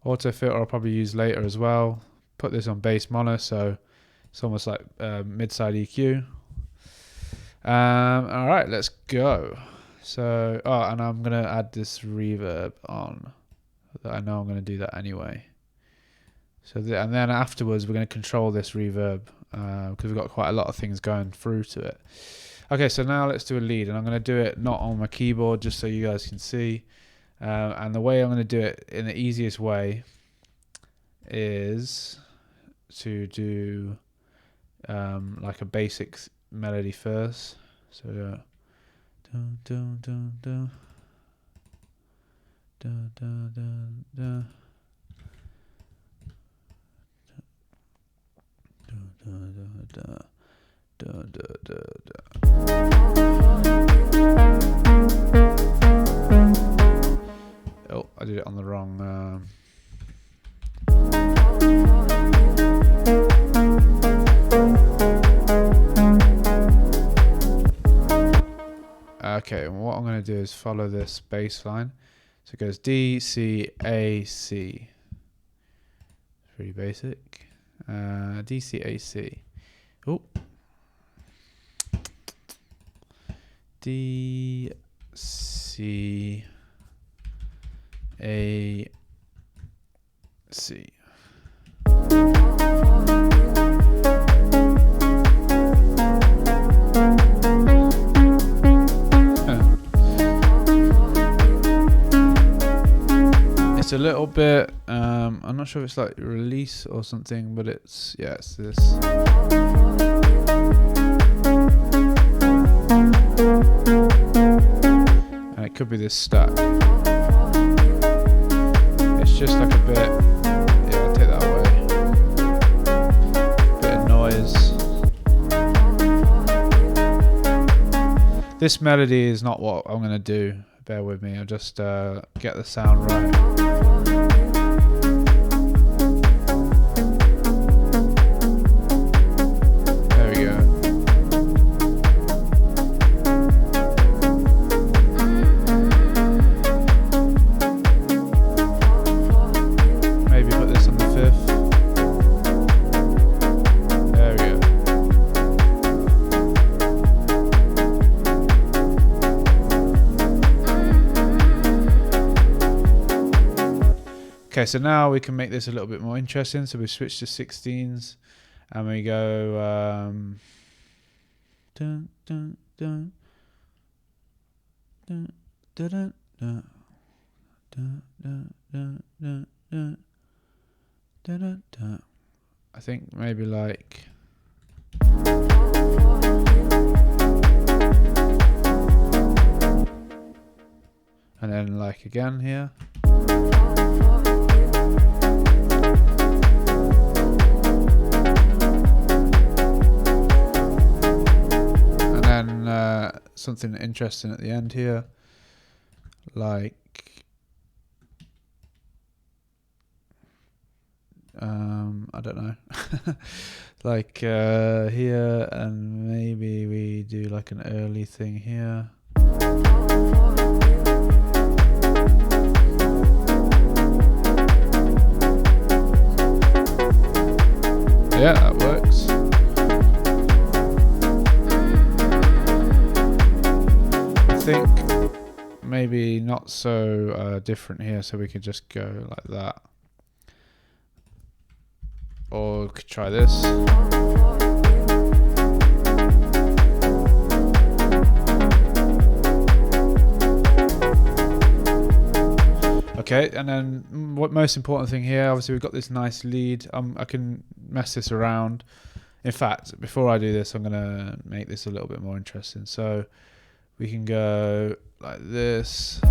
Auto filter I'll probably use later as well. Put this on bass mono, so it's almost like mid-side EQ. All right, let's go. So, and I'm going to add this reverb on. I know I'm going to do that anyway. So, and then afterwards, we're going to control this reverb because we've got quite a lot of things going through to it. Okay, so now let's do a lead, and I'm going to do it not on my keyboard, just so you guys can see. And the way I'm going to do it in the easiest way is to do like a basic melody first. So dun dun dun dun dun dun dun dun dun dun dun. Oh, I did it on the wrong. Okay, and what I'm going to do is follow this bass line. So it goes D, C, A, C. It's pretty basic. D, C, A, C. Oh. D, C, A, C. It's a little bit, I'm not sure if it's like release or something, but it's this. And it could be this stack. It's just like a bit, yeah, take that This melody is not what I'm going to do. Bear with me. I'll just get the sound right. There we go. Maybe put this on the fifth. There we go. Okay, so now we can make this a little bit more interesting. So we switch to 16s and we go dun, dun, dun, dun, dun, dun, dun, dun, dun, dun, dun, dun, dun, dun. I think maybe like and then like again here. Something interesting at the end here, like I don't know, like here, and maybe we do like an early thing here. Yeah, that works. I think maybe not so different here, so we could just go like that, or we could try this. Okay, and then what most important thing here, obviously we've got this nice lead. I can mess this around. In fact, before I do this, I'm gonna make this a little bit more interesting. So we can go like this. I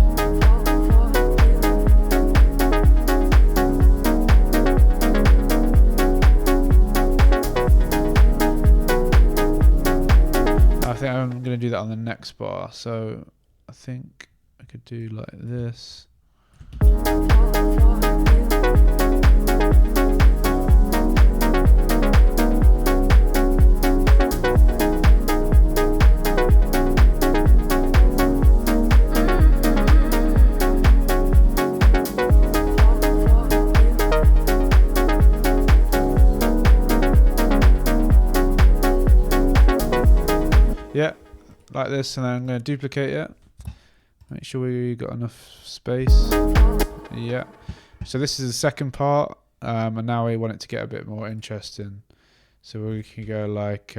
think I'm going to do that on the next bar. So I think I could do like this. Yeah, like this, and then I'm going to duplicate it. Make sure we got enough space. Yeah. So this is the second part, and now we want it to get a bit more interesting. So we can go like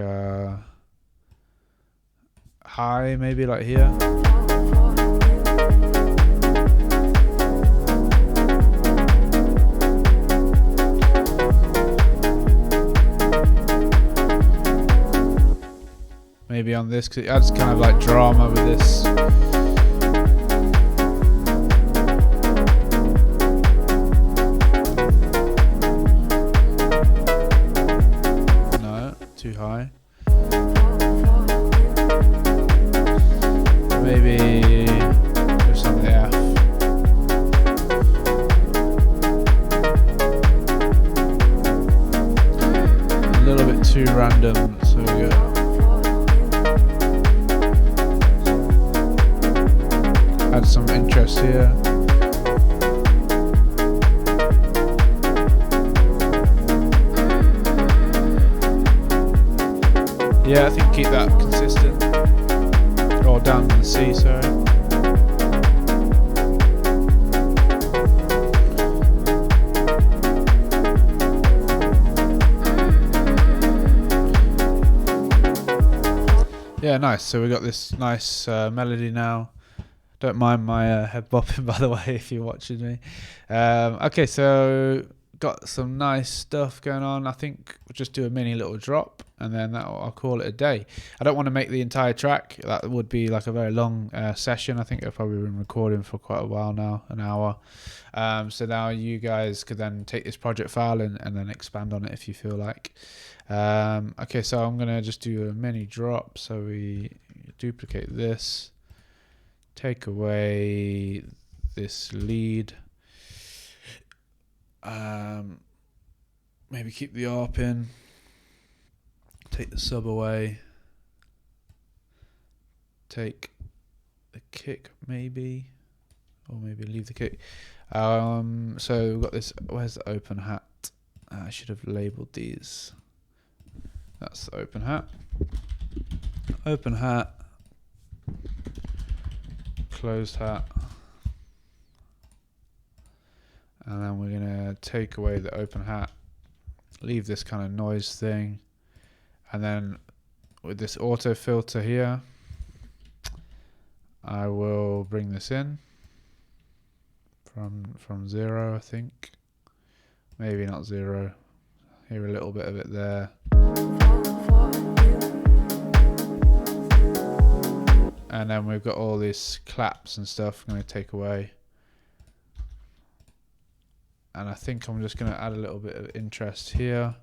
high, maybe like here. Maybe on this, because it adds kind of like drama with this. No, too high. Maybe just on the F. A little bit too random, so we go. Add some interest here. Yeah, I think keep that consistent. Or down to the C, sorry. Yeah, nice. So we got this nice melody now. Don't mind my head bopping, by the way, if you're watching me. Okay, so got some nice stuff going on. I think we'll just do a mini little drop, and then I'll call it a day. I don't want to make the entire track. That would be like a very long session. I think I've probably been recording for quite a while now, an hour. So now you guys could then take this project file and then expand on it if you feel like. Okay, so I'm going to just do a mini drop. So we duplicate this, take away this lead, maybe keep the ARP in, take the sub away, take the kick maybe, or maybe leave the kick. So we've got this, where's the open hat? I should have labeled these. That's the open hat. Open hat, closed hat, and then we're gonna take away the open hat, leave this kind of noise thing, and then with this auto filter here, I will bring this in from 0, I think. Maybe not 0. Hear a little bit of it there. And then we've got all these claps and stuff I'm going to take away. And I think I'm just going to add a little bit of interest here.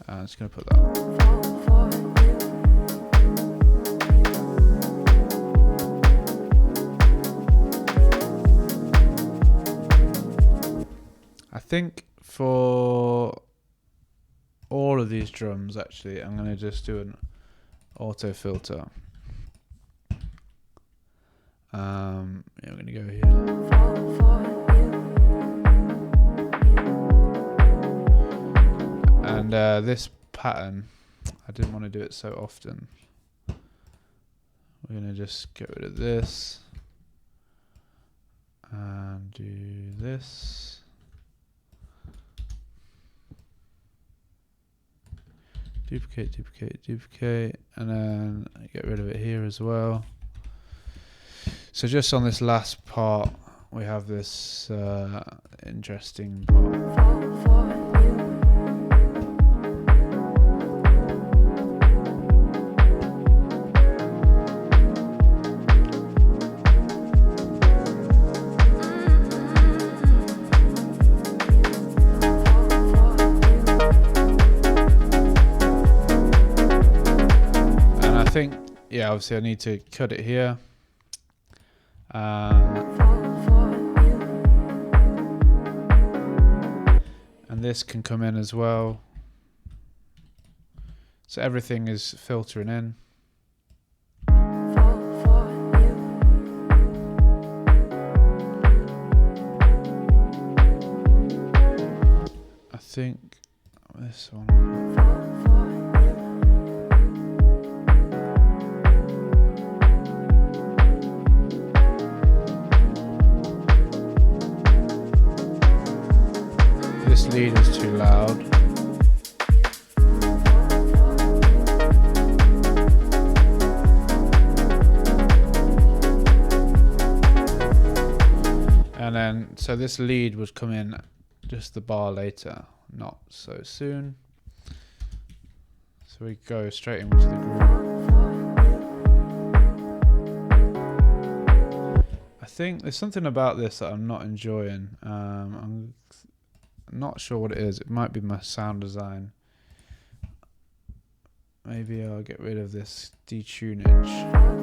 I'm just going to put that. I think for all of these drums, actually, I'm going to just do an auto filter. Yeah, I'm going to go here. And this pattern, I didn't want to do it so often. We're going to just get rid of this and do this. Duplicate, duplicate, duplicate, and then get rid of it here as well. So just on this last part, we have this interesting part. Yeah, obviously I need to cut it here. And this can come in as well. So everything is filtering in. I think this one. This lead is too loud. And then, so this lead would come in just the bar later, not so soon. So we go straight into the groove. I think there's something about this that I'm not enjoying. I'm not sure what it is. It might be my sound design. Maybe I'll get rid of this detunage.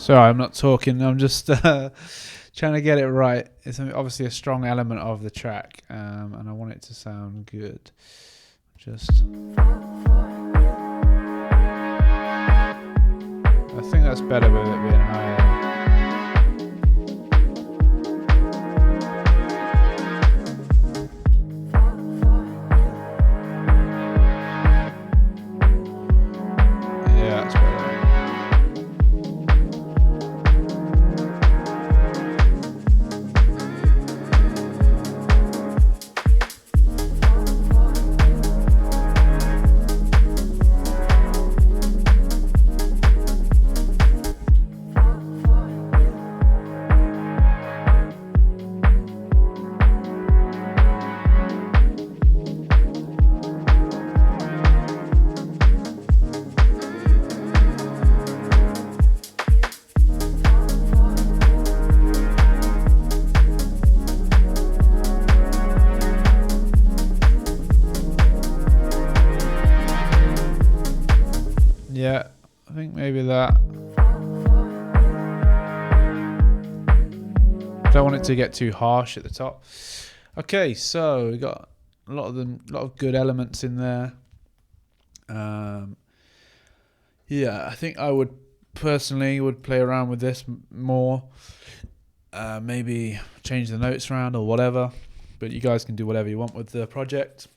Sorry, I'm not talking. I'm just trying to get it right. It's obviously a strong element of the track, and I want it to sound good. Just, I think that's better with it being higher. Yeah, that's better. Yeah, I think maybe that. Don't want it to get too harsh at the top. Okay, so we got a lot of good elements in there. Yeah, I think I would personally play around with this more. Maybe change the notes around or whatever. But you guys can do whatever you want with the project.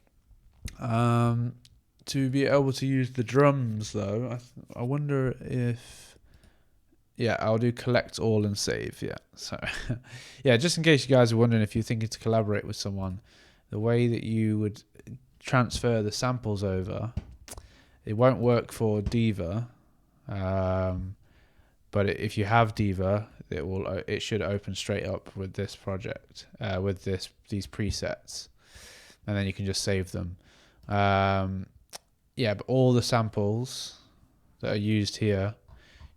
To be able to use the drums though, I wonder if, yeah, I'll do collect all and save. Yeah, so yeah, just in case you guys are wondering if you're thinking to collaborate with someone, the way that you would transfer the samples over, it won't work for Diva, but if you have Diva, it should open straight up with this project, with these presets, and then you can just save them. Yeah, but all the samples that are used here,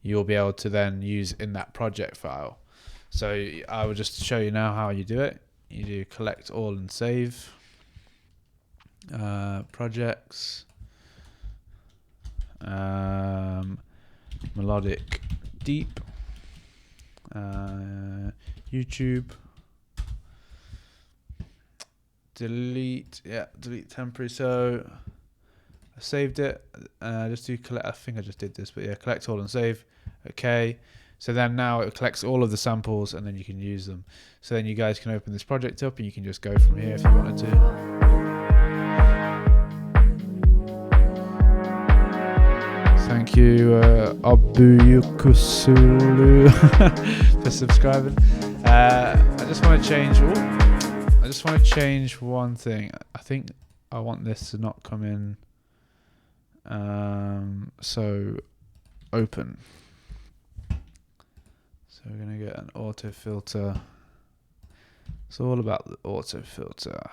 you'll be able to then use in that project file. So I will just show you now how you do it. You do collect all and save. Projects. Melodic Deep. YouTube. Delete temporary. So I saved it. Just do collect. I think I just did this, but yeah, collect all and save. Okay. So then now it collects all of the samples and then you can use them. So then you guys can open this project up and you can just go from here if you wanted to. Thank you, Abuyukusulu, for subscribing. I just want to change one thing. I think I want this to not come in. So open. So we're going to get an auto filter. It's all about the auto filter.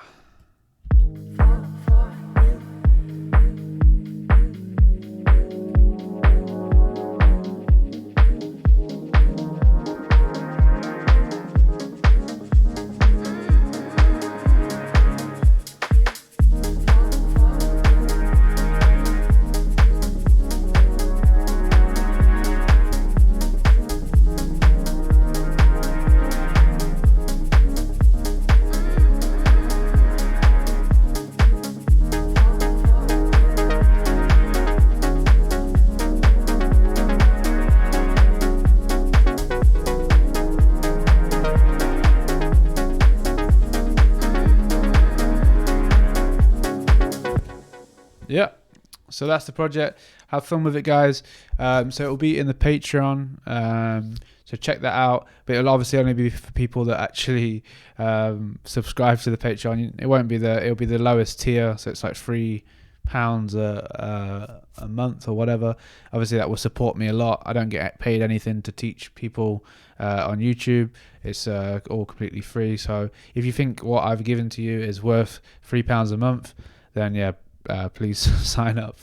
Yeah, so that's the project. Have fun with it, guys. So it'll be in the Patreon. So check that out. But it'll obviously only be for people that actually subscribe to the Patreon. It won't be it'll be the lowest tier. So it's like £3 a month or whatever. Obviously that will support me a lot. I don't get paid anything to teach people on YouTube. It's all completely free. So if you think what I've given to you is worth £3 a month, then yeah, please sign up.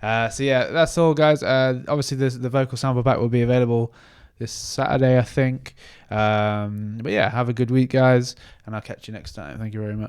So yeah, that's all, guys. Obviously the vocal sample pack will be available this Saturday, I think. But yeah, have a good week, guys, and I'll catch you next time. Thank you very much.